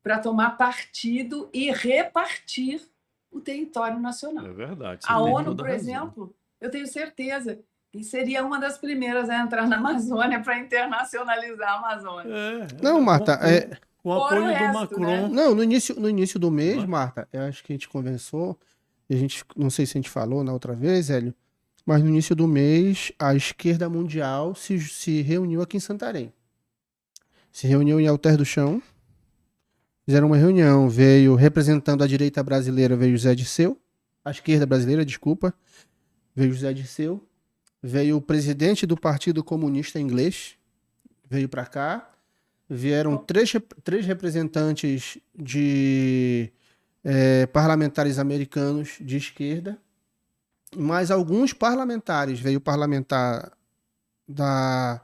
S3: para tomar partido e repartir o território nacional.
S1: É verdade.
S3: A ONU, por exemplo, eu tenho certeza que seria uma das primeiras a entrar na Amazônia para internacionalizar a Amazônia.
S2: Não, Marta...
S1: Com o apoio do Macron.
S3: Né?
S2: Não, no início do mês, Marta, eu acho que a gente conversou, e a gente, não sei se a gente falou na outra vez, Hélio, mas no início do mês, a esquerda mundial se reuniu aqui em Santarém. Se reuniu em Alter do Chão, fizeram uma reunião, veio, representando a direita brasileira, veio José Dirceu, a esquerda brasileira, desculpa, veio José Dirceu, veio o presidente do Partido Comunista Inglês, veio para cá, vieram 3 representantes de parlamentares americanos de esquerda, mais alguns parlamentares. Veio o parlamentar da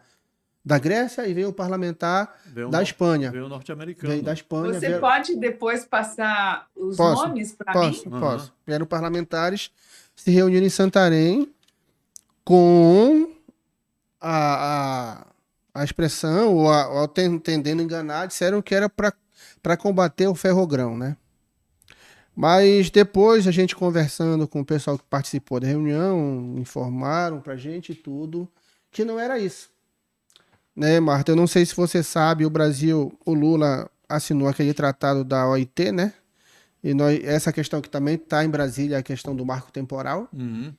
S2: Grécia e veio o parlamentar da Espanha.
S1: Veio o norte-americano.
S2: Veio da Espanha.
S3: Você pode depois passar os nomes para mim?
S2: Posso. Vieram parlamentares, se reuniram em Santarém com a expressão, ou tendendo a enganar, disseram que era para combater o ferrogrão, né? Mas depois a gente conversando com o pessoal que participou da reunião, informaram pra gente tudo, que não era isso. Né, Marta? Eu não sei se você sabe, o Lula assinou aquele tratado da OIT, né? E essa questão que também está em Brasília, a questão do marco temporal,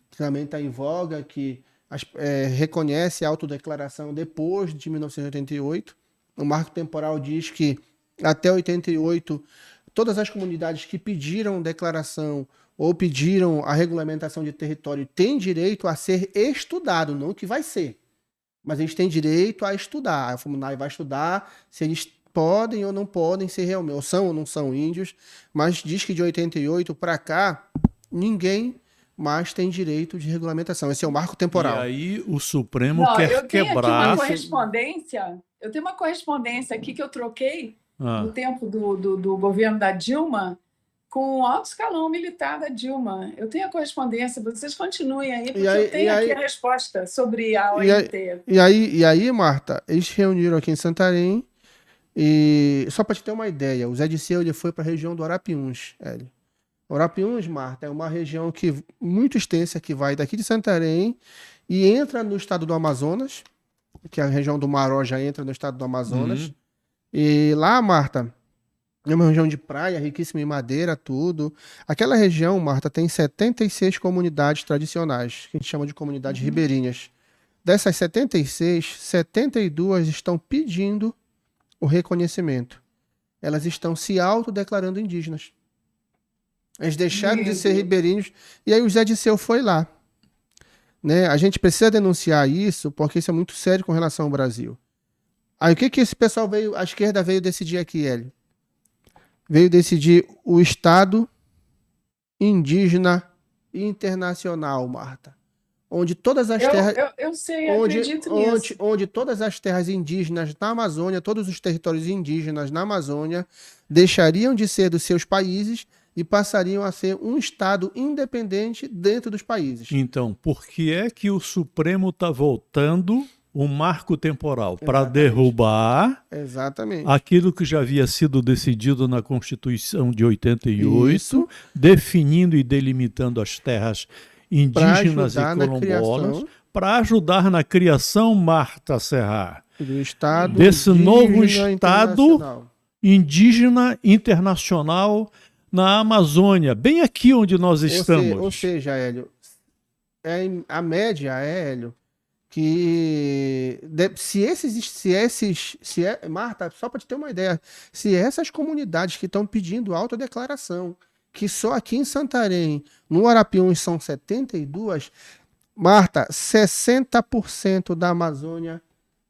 S2: que também está em voga, que reconhece a autodeclaração depois de 1988. O marco temporal diz que até 88 todas as comunidades que pediram declaração ou pediram a regulamentação de território têm direito a ser estudado, não que vai ser, mas eles têm direito a estudar. A FUNAI vai estudar se eles podem ou não podem ser realmente, ou são ou não são índios, mas diz que de 88 para cá ninguém mas tem direito de regulamentação. Esse é o marco temporal.
S1: E aí o Supremo quer quebrar...
S3: Eu tenho uma correspondência aqui que eu troquei no tempo do governo da Dilma com o alto escalão militar da Dilma. Eu tenho a correspondência, vocês continuem aí, porque eu tenho aqui a resposta sobre a OIT.
S2: E aí, Marta, eles se reuniram aqui em Santarém e, só para te ter uma ideia, o Zé Dirceu ele foi para a região do Arapiuns, Hélio. Arapiuns, Marta, é uma região muito extensa que vai daqui de Santarém e entra no estado do Amazonas, que a região do Maró já entra no estado do Amazonas. E lá, Marta, é uma região de praia, riquíssima em madeira, tudo. Aquela região, Marta, tem 76 comunidades tradicionais, que a gente chama de comunidades ribeirinhas. Dessas 76, 72 estão pedindo o reconhecimento. Elas estão se autodeclarando indígenas. Eles deixaram de
S3: Meu
S2: ser
S3: Deus.
S2: ribeirinhos e aí o Zé Disseu foi lá. Né? A gente precisa denunciar isso porque isso é muito sério com relação ao Brasil. Aí o que esse pessoal veio, a esquerda veio decidir aqui, Hélio? Veio decidir o Estado indígena internacional, Marta. Onde todas as terras,
S3: Eu sei, acredito nisso.
S2: onde todas as terras indígenas na Amazônia, todos os territórios indígenas na Amazônia, deixariam de ser dos seus países e passariam a ser um Estado independente dentro dos países.
S1: Então, por que é que o Supremo está voltando o marco temporal? Para
S2: Exatamente.
S1: derrubar
S2: Exatamente.
S1: aquilo que já havia sido decidido na Constituição de 88,
S2: Isso.
S1: definindo e delimitando as terras indígenas e
S2: ajudar na
S1: quilombolas,
S2: criação
S1: para ajudar na criação, Marta Serra,
S2: do Estado
S1: desse novo
S2: indígena
S1: Estado
S2: internacional.
S1: indígena internacional na Amazônia, bem aqui onde nós estamos.
S2: Ou seja, Hélio, a média, Hélio, que Marta, só para te ter uma ideia, se essas comunidades que estão pedindo autodeclaração, que só aqui em Santarém, no Arapiuns são 72, Marta, 60% da Amazônia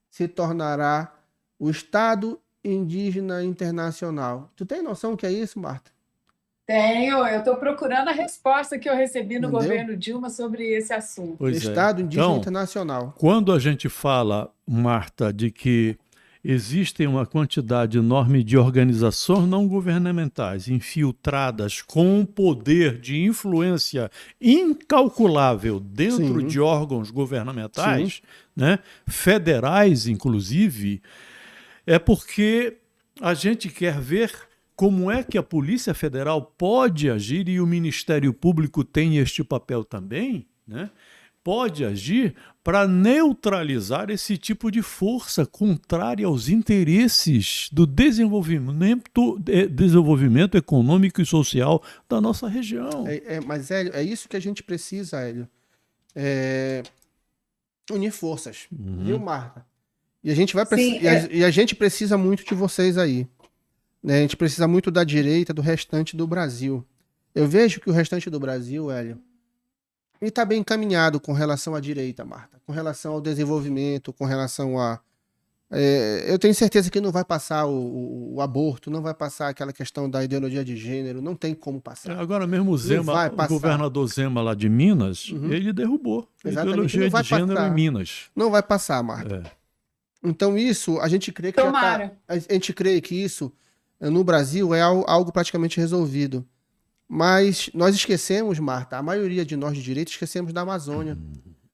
S2: se tornará o Estado indígena internacional. Tu tem noção do que é isso, Marta?
S3: Tenho, eu estou procurando a resposta que eu recebi no
S2: Entendeu?
S3: governo Dilma sobre esse assunto.
S1: Pois é.
S2: Estado indígena
S1: Então,
S2: internacional.
S1: quando a gente fala, Marta, de que existem uma quantidade enorme de organizações não governamentais infiltradas com um poder de influência incalculável dentro
S2: Sim.
S1: de órgãos governamentais, né, federais inclusive, é porque a gente quer ver como é que a Polícia Federal pode agir, e o Ministério Público tem este papel também, né? Pode agir para neutralizar esse tipo de força contrária aos interesses do desenvolvimento econômico e social da nossa região.
S2: Mas, Hélio, é isso que a gente precisa, Hélio. Unir forças. Viu, Marta? E a gente vai e a gente precisa muito de vocês aí. Né? A gente precisa muito da direita, do restante do Brasil. Eu vejo que o restante do Brasil, Hélio, ele está bem encaminhado com relação à direita, Marta, com relação ao desenvolvimento, com relação a... eu tenho certeza que não vai passar o aborto, não vai passar aquela questão da ideologia de gênero, não tem como passar.
S1: Agora mesmo o governador Zema lá de Minas, ele derrubou a ideologia de gênero em Minas.
S2: Não vai passar, Marta. Então isso, a gente crê que a gente crê que isso no Brasil é algo praticamente resolvido. Mas nós esquecemos, Marta, a maioria de nós de direita esquecemos da Amazônia.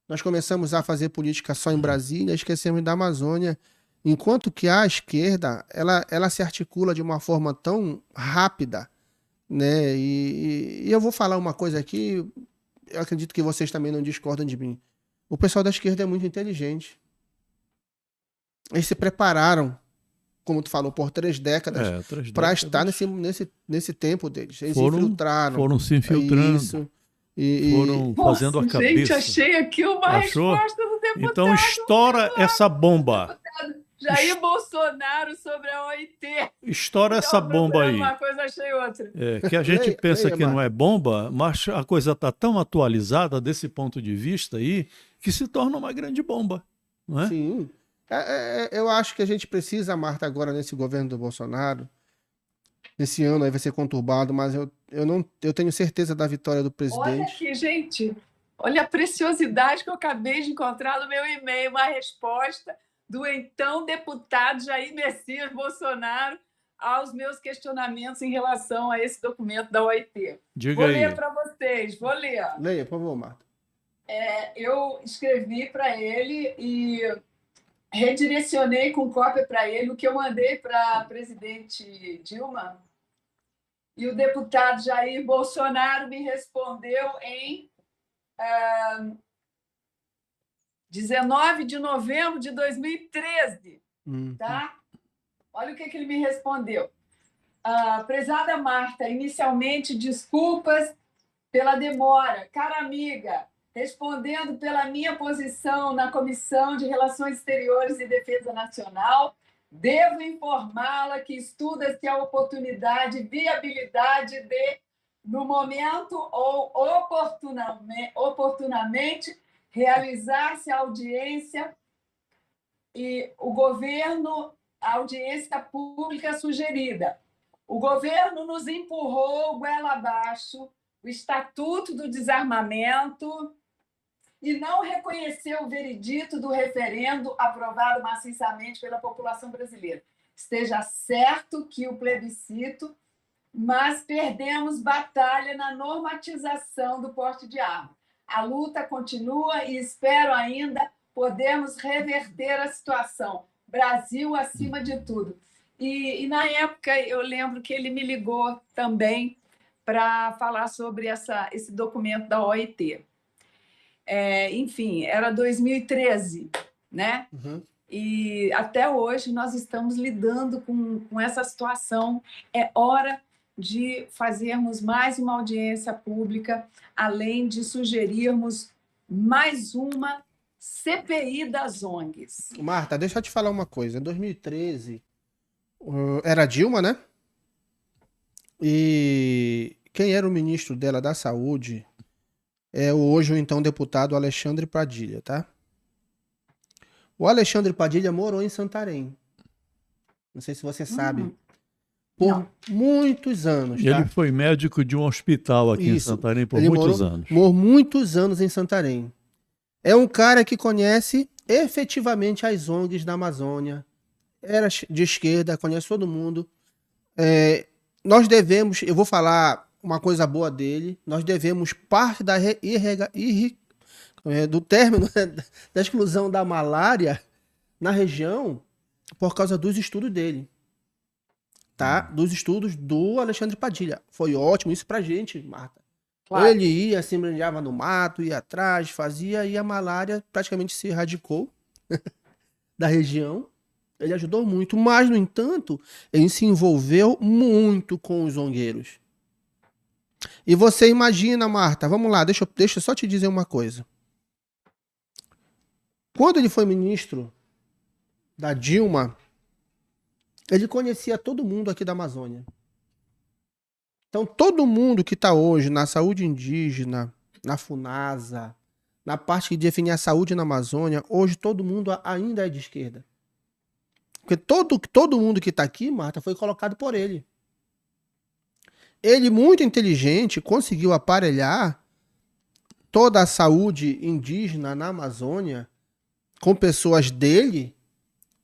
S2: Nós começamos a fazer política só em Brasília, esquecemos da Amazônia. Enquanto que a esquerda, ela se articula de uma forma tão rápida, né? E eu vou falar uma coisa aqui, eu acredito que vocês também não discordam de mim. O pessoal da esquerda é muito inteligente. Eles se prepararam, como tu falou, por 3 décadas, para estar nesse tempo deles. Eles
S1: foram se infiltrando.
S2: Isso.
S1: Foram fazendo a cabeça.
S3: Gente, achei aqui uma resposta do deputado.
S1: Então estoura essa bomba.
S3: Jair Bolsonaro sobre a OIT.
S1: Estoura essa bomba aí.
S3: Uma coisa, achei outra.
S1: Que a gente pensa que não é bomba, mas a coisa está tão atualizada desse ponto de vista aí, que se torna uma grande bomba. Não é?
S2: Sim. Eu acho que a gente precisa, Marta, agora nesse governo do Bolsonaro. Esse ano aí vai ser conturbado, mas eu tenho certeza da vitória do presidente.
S3: Olha aqui, gente. Olha a preciosidade que eu acabei de encontrar no meu e-mail. Uma resposta do então deputado Jair Messias Bolsonaro aos meus questionamentos em relação a esse documento da OIT. Vou ler para vocês. Vou ler.
S2: Leia, por favor, Marta.
S3: Eu escrevi para ele e redirecionei com cópia para ele o que eu mandei para a presidente Dilma, e o deputado Jair Bolsonaro me respondeu em 19 de novembro de 2013. Tá? Olha o que ele me respondeu. Prezada Marta, inicialmente desculpas pela demora. Cara amiga, respondendo pela minha posição na Comissão de Relações Exteriores e Defesa Nacional, devo informá-la que estuda-se a oportunidade e viabilidade de no momento ou oportunamente realizar-se a audiência e o governo, a audiência pública sugerida. O governo nos empurrou goela abaixo o Estatuto do Desarmamento e não reconheceu o veredito do referendo aprovado maciçamente pela população brasileira. Esteja certo que o plebiscito, mas perdemos batalha na normatização do porte de arma. A luta continua e espero ainda podermos reverter a situação. Brasil acima de tudo. E na época, eu lembro que ele me ligou também para falar sobre esse documento da OIT. Enfim, era 2013, né?
S2: Uhum.
S3: E até hoje nós estamos lidando com essa situação. É hora de fazermos mais uma audiência pública, além de sugerirmos mais uma CPI das ONGs.
S2: Marta, deixa eu te falar uma coisa. Em 2013, era Dilma, né? E quem era o ministro dela da Saúde é hoje o então deputado Alexandre Padilha, tá? O Alexandre Padilha morou em Santarém. Não sei se você sabe. Por
S3: Não.
S2: muitos anos, tá?
S1: Ele foi médico de um hospital aqui em
S2: Isso.
S1: Santarém por
S2: Ele
S1: muitos anos.
S2: Morou muitos anos em Santarém. É um cara que conhece efetivamente as ONGs da Amazônia. Era de esquerda, conhece todo mundo. Nós devemos, eu vou falar uma coisa boa dele, nós devemos parte do término da exclusão da malária na região por causa dos estudos dele. Tá? Dos estudos do Alexandre Padilha. Foi ótimo isso pra gente, Marta. Claro. Ele ia, se embrenhava no mato, ia atrás, fazia, e a malária praticamente se erradicou da região. Ele ajudou muito, mas, no entanto, ele se envolveu muito com os zongueiros. E você imagina, Marta, vamos lá, deixa eu só te dizer uma coisa. Quando ele foi ministro da Dilma, ele conhecia todo mundo aqui da Amazônia. Então, todo mundo que está hoje na saúde indígena, na FUNASA, na parte que define a saúde na Amazônia, hoje todo mundo ainda é de esquerda. Porque todo mundo que está aqui, Marta, foi colocado por ele. Ele, muito inteligente, conseguiu aparelhar toda a saúde indígena na Amazônia com pessoas dele,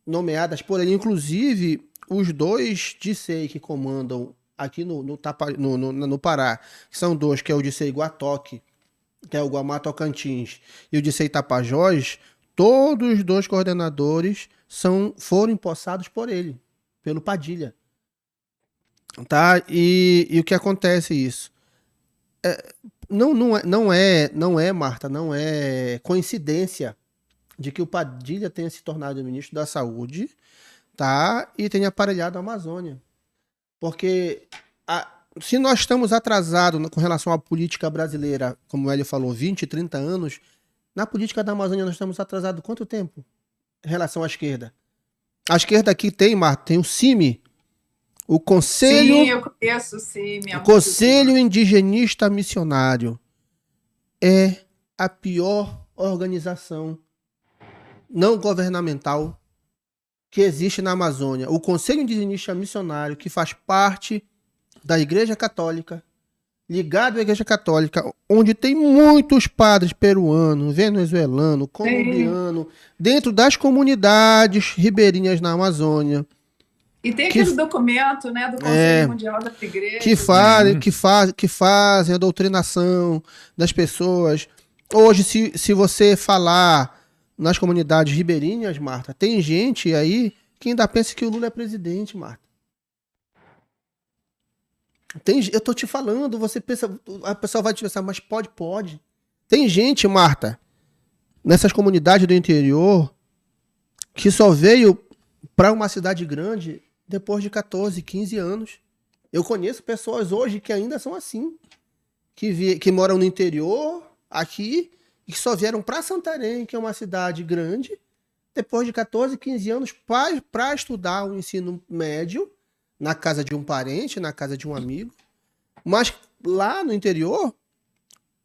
S2: nomeadas por ele, inclusive os dois DCEI que comandam aqui no Pará, que são dois, que é o DCEI Guatoque, que é o Guamá Tocantins, e o DCEI Tapajós, todos os dois coordenadores foram empossados por ele, pelo Padilha. Tá? E o que acontece isso? Não é, Marta, não é coincidência de que o Padilha tenha se tornado ministro da Saúde, tá? E tenha aparelhado a Amazônia. Porque se nós estamos atrasados com relação à política brasileira, como o Hélio falou, 20, 30 anos, na política da Amazônia nós estamos atrasados quanto tempo em relação à esquerda? A esquerda aqui tem, Marta, tem o CIMI, o Conselho...
S3: Sim, eu conheço o CIMI.
S2: O Conselho Indigenista Missionário é a pior organização não governamental que existe na Amazônia. O Conselho Indigenista Missionário, que faz parte da Igreja Católica, ligado à Igreja Católica, onde tem muitos padres peruanos, venezuelanos, colombianos, dentro das comunidades ribeirinhas na Amazônia.
S3: E tem aquele documento, né, do Conselho Mundial das Igrejas.
S2: Que fazem a doutrinação das pessoas. Hoje, se você falar nas comunidades ribeirinhas, Marta, tem gente aí que ainda pensa que o Lula é presidente, Marta. Eu tô te falando, você pensa, a pessoa vai te pensar, mas pode. Tem gente, Marta, nessas comunidades do interior, que só veio para uma cidade grande depois de 14, 15 anos. Eu conheço pessoas hoje que ainda são assim, que moram no interior, aqui, e que só vieram para Santarém, que é uma cidade grande, depois de 14, 15 anos, para estudar o ensino médio, na casa de um parente, na casa de um amigo, mas lá no interior,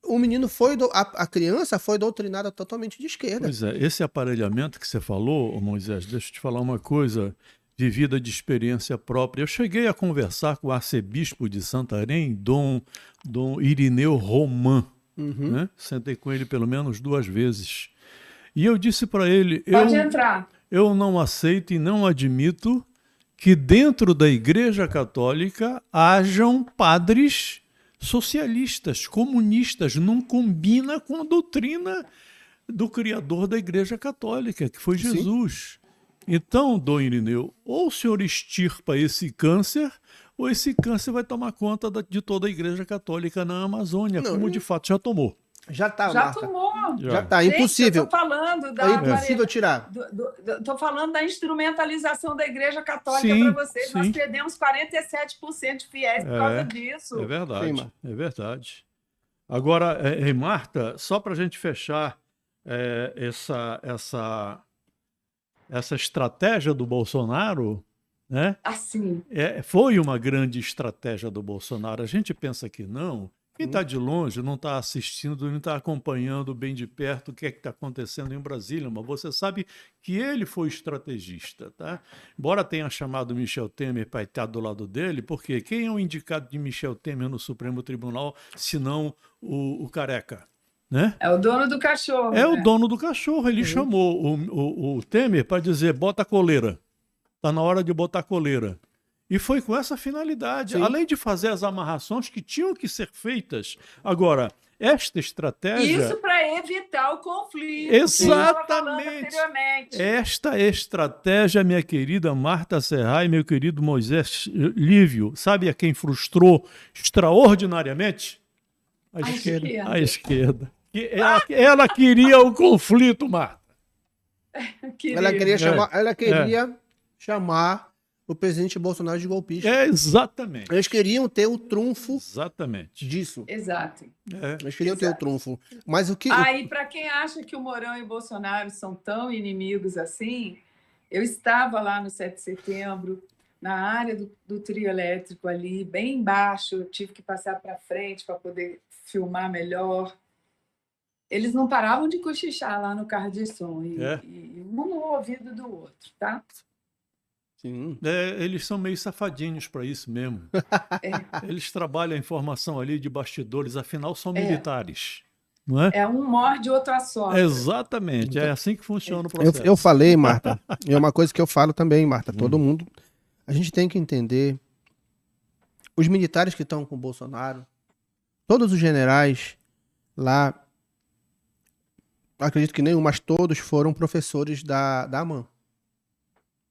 S2: o menino a criança foi doutrinada totalmente de esquerda.
S1: Pois é, esse aparelhamento que você falou, ô Moisés, deixa eu te falar uma coisa, vivida de experiência própria. Eu cheguei a conversar com o arcebispo de Santarém, Dom Irineu Roman, né? Sentei com ele pelo menos 2 vezes. E eu disse para ele,
S3: Pode entrar.
S1: Eu não aceito e não admito que dentro da Igreja Católica hajam padres socialistas, comunistas. Não combina com a doutrina do criador da Igreja Católica, que foi Jesus. Sim. Então, Dom Irineu, ou o senhor extirpa esse câncer, ou esse câncer vai tomar conta de toda a Igreja Católica na Amazônia, como de fato já tomou.
S2: Já está,
S3: Já
S2: Marta.
S3: tomou.
S2: Já está, impossível.
S3: Eu tô falando
S2: impossível tirar.
S3: Estou falando da instrumentalização da Igreja Católica para vocês. Sim. Nós perdemos 47% de fiéis por causa disso.
S1: É verdade, sim, é verdade. Agora, Marta, só para a gente fechar essa estratégia do Bolsonaro, né?
S3: Assim.
S1: Foi uma grande estratégia do Bolsonaro. A gente pensa que não. Quem está de longe não está assistindo, não está acompanhando bem de perto o que é que está acontecendo em Brasília, mas você sabe que ele foi estrategista, tá? Embora tenha chamado Michel Temer para estar do lado dele, porque quem é o indicado de Michel Temer no Supremo Tribunal, se não o Careca? Né?
S3: É o dono do cachorro.
S1: É o dono do cachorro. Ele chamou o Temer para dizer, bota a coleira. Está na hora de botar a coleira. E foi com essa finalidade, além de fazer as amarrações que tinham que ser feitas. Agora, esta estratégia...
S3: Isso para evitar o conflito.
S1: Exatamente. Esta estratégia, minha querida Marta Serra e meu querido Moisés Lívio, sabe a quem frustrou extraordinariamente? A esquerda. Ela queria o conflito, Marta.
S2: Ela queria chamar o presidente Bolsonaro de golpista.
S1: Exatamente.
S2: Eles queriam ter o trunfo disso.
S3: Exato.
S2: Eles queriam ter o trunfo. Mas o que...
S3: Aí, para quem acha que o Mourão e o Bolsonaro são tão inimigos assim, eu estava lá no 7 de setembro, na área do trio elétrico ali, bem embaixo, eu tive que passar para frente para poder filmar melhor. Eles não paravam de cochichar lá no carro de som, e um no ouvido do outro, tá?
S1: Sim. Eles são meio safadinhos para isso mesmo. Eles trabalham a informação ali de bastidores, afinal são militares. Não é?
S3: Um morde, o outro assopra.
S1: Exatamente, é assim que funciona o processo.
S2: Eu falei, Marta, é uma coisa que eu falo também, Marta, todo mundo, a gente tem que entender, os militares que estão com o Bolsonaro, todos os generais lá, acredito que nenhum, mas todos foram professores da AMAN.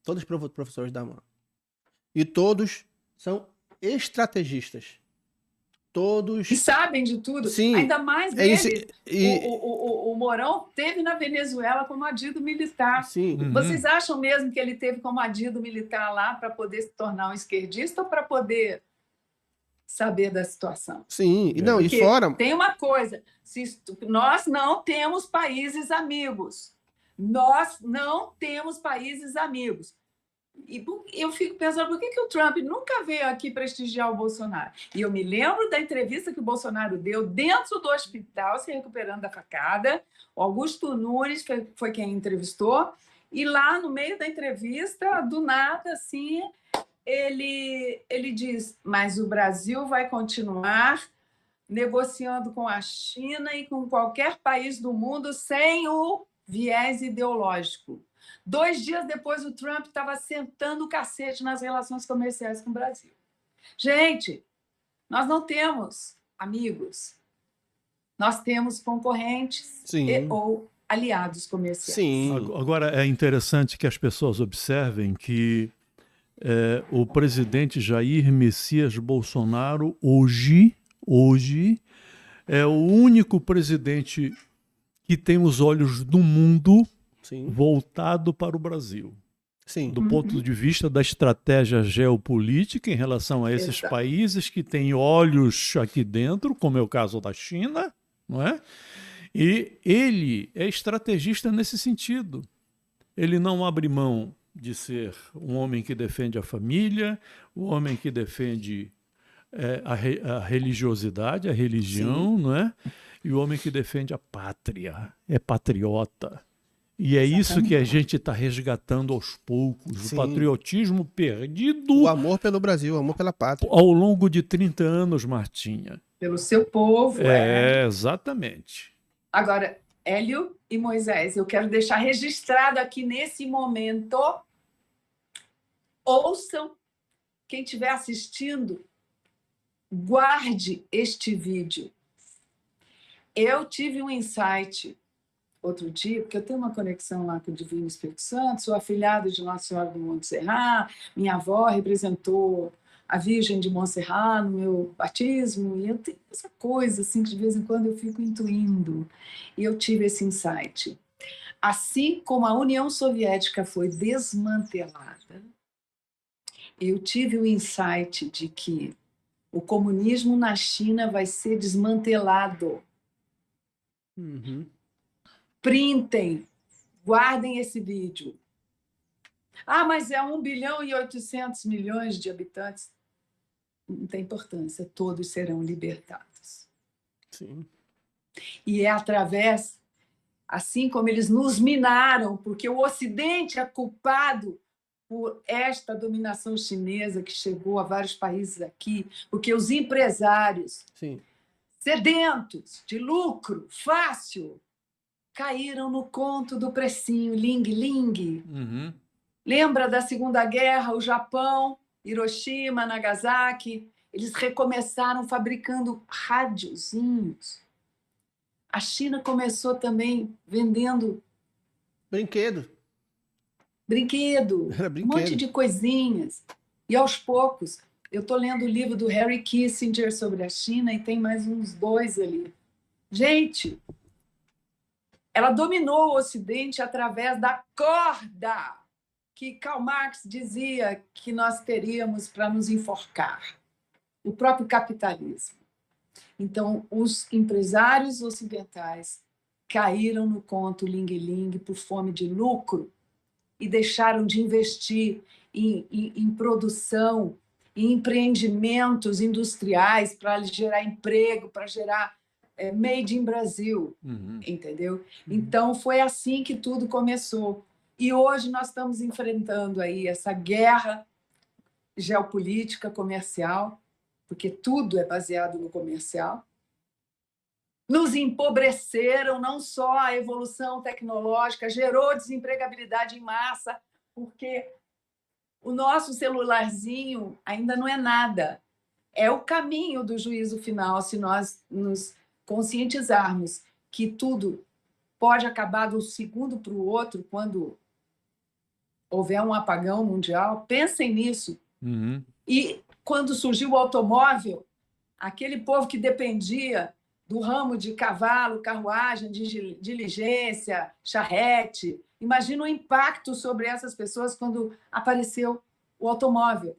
S2: Todos professores da AMAN. E todos são estrategistas. Todos...
S3: E sabem de tudo.
S2: Sim,
S3: ainda mais dele. O Mourão teve na Venezuela como adido militar.
S2: Sim.
S3: Vocês acham mesmo que ele teve como adido militar lá para poder se tornar um esquerdista ou para poder saber da situação?
S2: Sim. Não, e fora...
S3: Tem uma coisa. Nós não temos países amigos. Nós não temos países amigos. E eu fico pensando, por que o Trump nunca veio aqui prestigiar o Bolsonaro? E eu me lembro da entrevista que o Bolsonaro deu dentro do hospital, se recuperando da facada. O Augusto Nunes foi quem entrevistou. E lá, no meio da entrevista, do nada, assim, ele diz, mas o Brasil vai continuar negociando com a China e com qualquer país do mundo sem o viés ideológico. 2 dias depois, o Trump estava sentando o cacete nas relações comerciais com o Brasil. Gente, nós não temos amigos. Nós temos concorrentes ou aliados comerciais.
S1: Sim. Agora, é interessante que as pessoas observem que o presidente Jair Messias Bolsonaro, hoje, é o único presidente que tem os olhos do mundo voltado para o Brasil. Do ponto de vista da estratégia geopolítica em relação a esses países que têm olhos aqui dentro, como é o caso da China, não é? E ele é estrategista nesse sentido. Ele não abre mão de ser um homem que defende a família, um homem que defende a religiosidade, a religião, não é? E o homem que defende a pátria, é patriota. E é isso que a gente está resgatando aos poucos,
S2: Sim.
S1: o patriotismo perdido
S2: O amor pelo Brasil, o amor pela pátria.
S1: ao longo de 30 anos, Martinha.
S3: Pelo seu povo.
S1: Exatamente.
S3: Agora, Hélio e Moisés, eu quero deixar registrado aqui nesse momento, ouçam, quem estiver assistindo, guarde este vídeo. Eu tive um insight outro dia, porque eu tenho uma conexão lá com o Divino Espírito Santo, sou afilhada de Nossa Senhora do Montserrat, minha avó representou a Virgem de Montserrat no meu batismo, e eu tenho essa coisa, assim, que de vez em quando eu fico intuindo. E eu tive esse insight. Assim como a União Soviética foi desmantelada, eu tive o insight de que o comunismo na China vai ser desmantelado.
S2: Uhum.
S3: Printem, guardem esse vídeo. Ah, mas é 1.800 bilhões de habitantes. Não tem importância, todos serão libertados.
S2: Sim.
S3: E é através, assim como eles nos minaram, porque o Ocidente é culpado por esta dominação chinesa que chegou a vários países aqui, porque os empresários
S2: Sim.
S3: sedentos de lucro fácil caíram no conto do precinho, ling-ling.
S1: Uhum.
S3: Lembra da Segunda Guerra, o Japão, Hiroshima, Nagasaki? Eles recomeçaram fabricando rádiozinhos. A China começou também vendendo
S2: Brinquedo.
S3: brinquedo,
S2: Era
S3: um
S2: brinquedo.
S3: monte de coisinhas. E aos poucos, eu estou lendo o livro do Harry Kissinger sobre a China e tem mais uns 2 ali. Gente, ela dominou o Ocidente através da corda que Karl Marx dizia que nós teríamos para nos enforcar, o próprio capitalismo. Então, os empresários ocidentais caíram no conto ling-ling por fome de lucro e deixaram de investir em produção, em empreendimentos industriais para gerar emprego, para gerar made in Brasil, entendeu? Então, foi assim que tudo começou. E hoje nós estamos enfrentando aí essa guerra geopolítica, comercial, porque tudo é baseado no comercial. Nos empobreceram, não só a evolução tecnológica, gerou desempregabilidade em massa, porque o nosso celularzinho ainda não é nada. É o caminho do juízo final, se nós nos conscientizarmos que tudo pode acabar de um segundo para o outro quando houver um apagão mundial. Pensem nisso. E quando surgiu o automóvel, aquele povo que dependia do ramo de cavalo, carruagem, de diligência, charrete, imagina o impacto sobre essas pessoas quando apareceu o automóvel.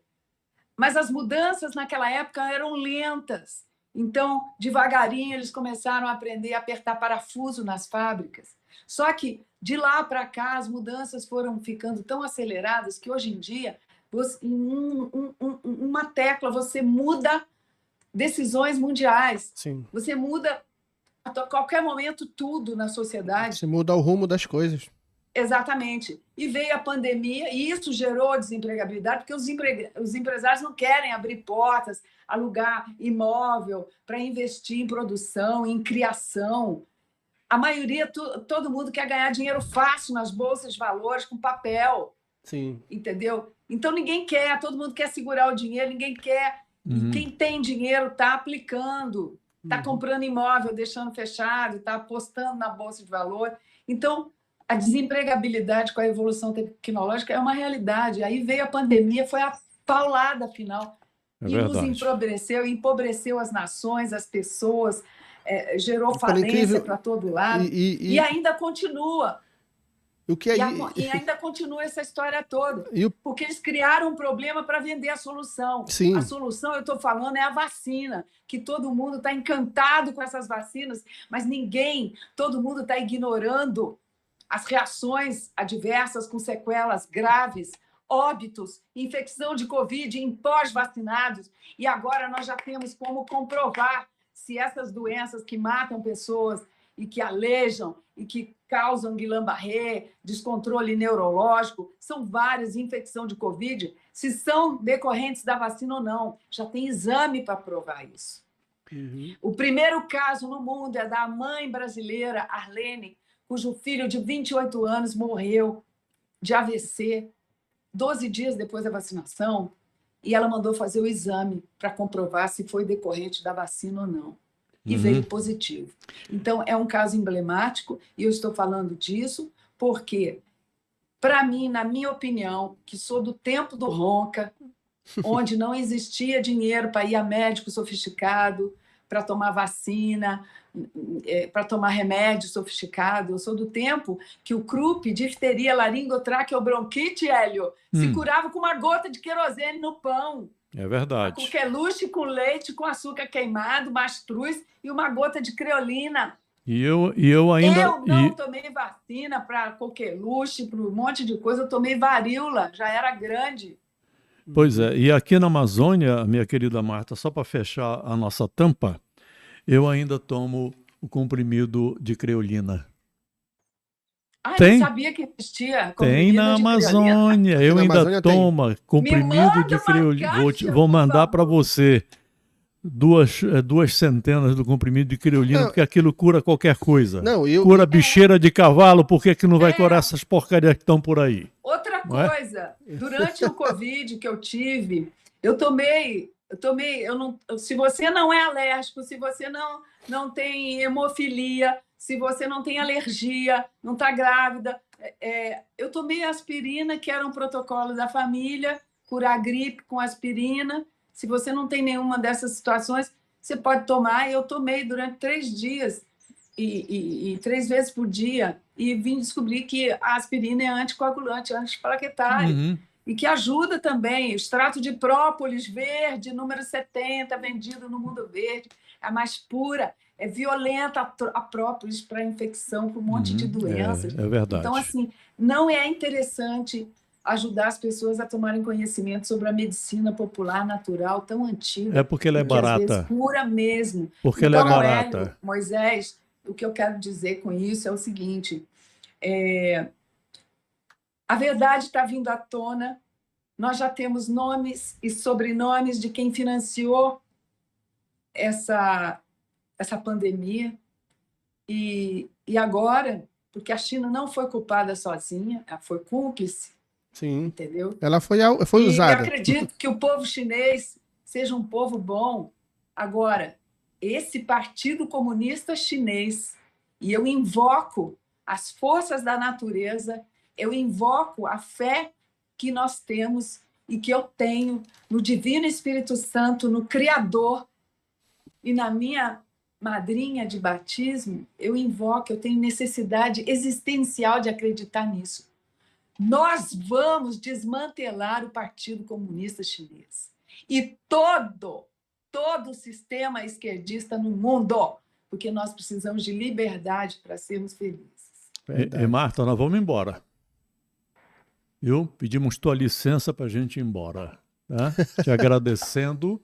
S3: Mas as mudanças naquela época eram lentas. Então, devagarinho, eles começaram a aprender a apertar parafuso nas fábricas. Só que, de lá para cá, as mudanças foram ficando tão aceleradas que, hoje em dia, em uma tecla, você muda decisões mundiais.
S2: Sim.
S3: Você muda, a qualquer momento, tudo na sociedade.
S2: Você muda o rumo das coisas.
S3: Exatamente. E veio a pandemia, e isso gerou desempregabilidade, porque os empresários não querem abrir portas, alugar imóvel para investir em produção, em criação. A maioria, todo mundo quer ganhar dinheiro fácil nas bolsas de valores, com papel.
S2: Sim.
S3: Entendeu? Então, ninguém quer, todo mundo quer segurar o dinheiro, ninguém quer. E quem tem dinheiro está aplicando, está comprando imóvel, deixando fechado, está apostando na bolsa de valor. Então, a desempregabilidade com a evolução tecnológica é uma realidade. Aí veio a pandemia, foi a paulada final. E nos empobreceu as nações, as pessoas, gerou falência para todo lado. E ainda continua. E ainda continua essa história toda. Porque eles criaram um problema para vender a solução.
S2: Sim.
S3: A solução, eu estou falando, é a vacina, que todo mundo está encantado com essas vacinas, mas todo mundo está ignorando as reações adversas com sequelas graves, óbitos, infecção de Covid em pós-vacinados, e agora nós já temos como comprovar se essas doenças que matam pessoas e que alejam e que causam Guillain-Barré, descontrole neurológico, são várias, infecção de Covid, se são decorrentes da vacina ou não. Já tem exame para provar isso.
S2: Uhum.
S3: O primeiro caso no mundo é da mãe brasileira, Arlene, cujo filho de 28 anos morreu de AVC 12 dias depois da vacinação, e ela mandou fazer o exame para comprovar se foi decorrente da vacina ou não. E veio positivo. Então, é um caso emblemático, e eu estou falando disso porque, para mim, na minha opinião, que sou do tempo do Ronca, onde não existia dinheiro para ir a médico sofisticado, para tomar vacina, para tomar remédio sofisticado. Eu sou do tempo que o croup, difteria, laringotraqueobronquite, Hélio, se curava com uma gota de querosene no pão.
S1: É verdade.
S3: A coqueluche com leite, com açúcar queimado, mastruz e uma gota de creolina.
S1: E eu ainda...
S3: Eu não tomei vacina para coqueluche, para um monte de coisa. Eu tomei varíola, já era grande.
S1: Pois é, e aqui na Amazônia, minha querida Marta, só para fechar a nossa tampa, eu ainda tomo o comprimido de creolina.
S3: Ah,
S1: Tem?
S3: eu não sabia que existia
S1: Tem
S3: comprimido
S1: na
S3: de creolina.
S1: Amazônia, eu
S2: na
S1: ainda
S2: Amazônia tem.
S1: tomo comprimido
S3: manda
S1: de
S3: uma
S1: creolina.
S3: caixa,
S1: Vou
S3: por
S1: mandar para
S3: favor.
S1: você duas centenas do comprimido de creolina,
S2: Não.
S1: porque aquilo cura qualquer coisa.
S2: Não, eu...
S1: Cura bicheira de cavalo, por que que não vai curar essas porcarias que estão por aí?
S3: Outra
S1: Não é?
S3: coisa, durante o Covid que eu tive, eu tomei, eu não, se você não é alérgico, se você não tem hemofilia, se você não tem alergia, não está grávida, eu tomei aspirina, que era um protocolo da família, curar gripe com aspirina. Se você não tem nenhuma dessas situações, você pode tomar. Eu tomei durante 3 dias e 3 vezes por dia, e vim descobrir que a aspirina é anticoagulante, antiplaquetário, e que ajuda também. O extrato de própolis verde, número 70, vendido no Mundo Verde, é a mais pura, é violenta a própolis para infecção, para um monte de doenças.
S1: É verdade.
S3: Então, assim, não é interessante ajudar as pessoas a tomarem conhecimento sobre a medicina popular natural tão antiga.
S1: É porque ela é
S3: que às vezes
S1: barata.
S3: cura mesmo.
S1: Porque ela é
S3: Então,
S1: barata.
S3: Hélio, Moisés, o que eu quero dizer com isso é o seguinte: a verdade está vindo à tona. Nós já temos nomes e sobrenomes de quem financiou essa pandemia. E agora, porque a China não foi culpada sozinha, ela foi cúmplice,
S2: Sim.
S3: entendeu?
S2: Ela foi usada.
S3: E acredito que o povo chinês seja um povo bom. Agora, esse Partido Comunista Chinês, e eu invoco as forças da natureza, eu invoco a fé que nós temos e que eu tenho no Divino Espírito Santo, no Criador, e na minha madrinha de batismo, eu tenho necessidade existencial de acreditar nisso. Nós vamos desmantelar o Partido Comunista Chinês e todo o sistema esquerdista no mundo, porque nós precisamos de liberdade para sermos felizes.
S1: E Marta, nós vamos embora. Pedimos tua licença para a gente ir embora. Tá? Te agradecendo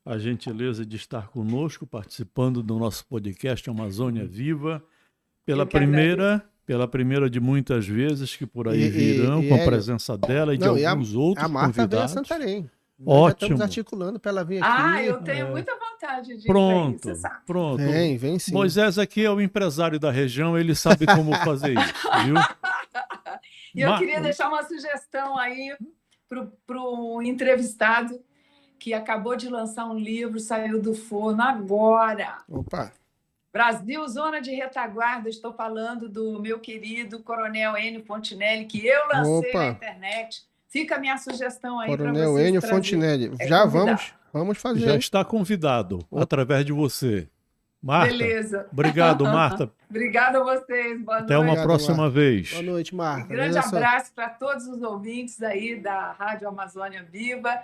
S1: a gentileza de estar conosco, participando do nosso podcast Amazônia Viva, pela primeira de muitas vezes que por aí virão, com a presença dela e de alguns outros convidados.
S2: A Marta veio a Santarém.
S1: Ótimo.
S2: Já estamos articulando para ela vir aqui.
S3: Eu tenho muita vontade de ir
S1: Pronto,
S3: para aí, você sabe.
S1: Pronto.
S2: Vem sim.
S1: Moisés aqui é o empresário da região, ele sabe como fazer isso, viu?
S3: E eu queria deixar uma sugestão aí para o entrevistado que acabou de lançar um livro, saiu do forno agora.
S2: Opa!
S3: Brasil, Zona de Retaguarda. Estou falando do meu querido Coronel Enio Fontinelli, que eu lancei na internet. Fica a minha sugestão aí para vocês.
S2: Coronel Enio Fontinelli. Já vamos fazer.
S1: Já está convidado através de você. Marta.
S3: Beleza.
S1: Obrigado, Marta.
S3: Obrigada a vocês. Boa
S1: Até
S3: noite.
S1: uma próxima vez.
S2: Boa noite, Marta.
S3: Grande abraço para todos os ouvintes aí da Rádio Amazônia Viva.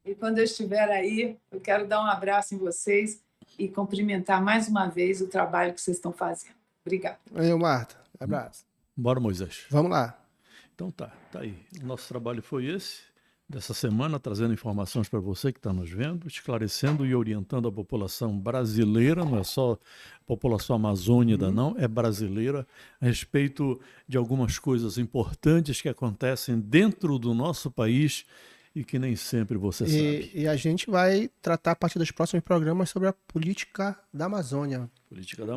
S3: E quando eu estiver aí, eu quero dar um abraço em vocês e cumprimentar mais uma vez o trabalho que vocês estão fazendo. Obrigada.
S2: Aí, Marta. Abraço.
S1: Bora, Moisés.
S2: Vamos lá.
S1: Então tá aí. O nosso trabalho foi esse, dessa semana, trazendo informações para você que está nos vendo, esclarecendo e orientando a população brasileira, não é só a população amazônica, não, é brasileira, a respeito de algumas coisas importantes que acontecem dentro do nosso país e que nem sempre você sabe.
S2: E a gente vai tratar a partir dos próximos programas sobre a política da Amazônia.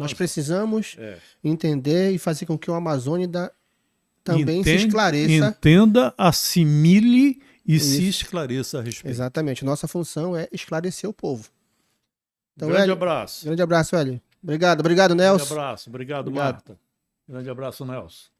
S2: Nós precisamos entender e fazer com que o Amazônida também se esclareça.
S1: Entenda, assimile e se esclareça a respeito.
S2: Exatamente. Nossa função é esclarecer o povo. Então,
S1: grande
S2: Hélio,
S1: abraço.
S2: Grande abraço, Hélio. Obrigado, Nelson.
S1: Grande abraço. Obrigado, Marta. Grande abraço, Nelson.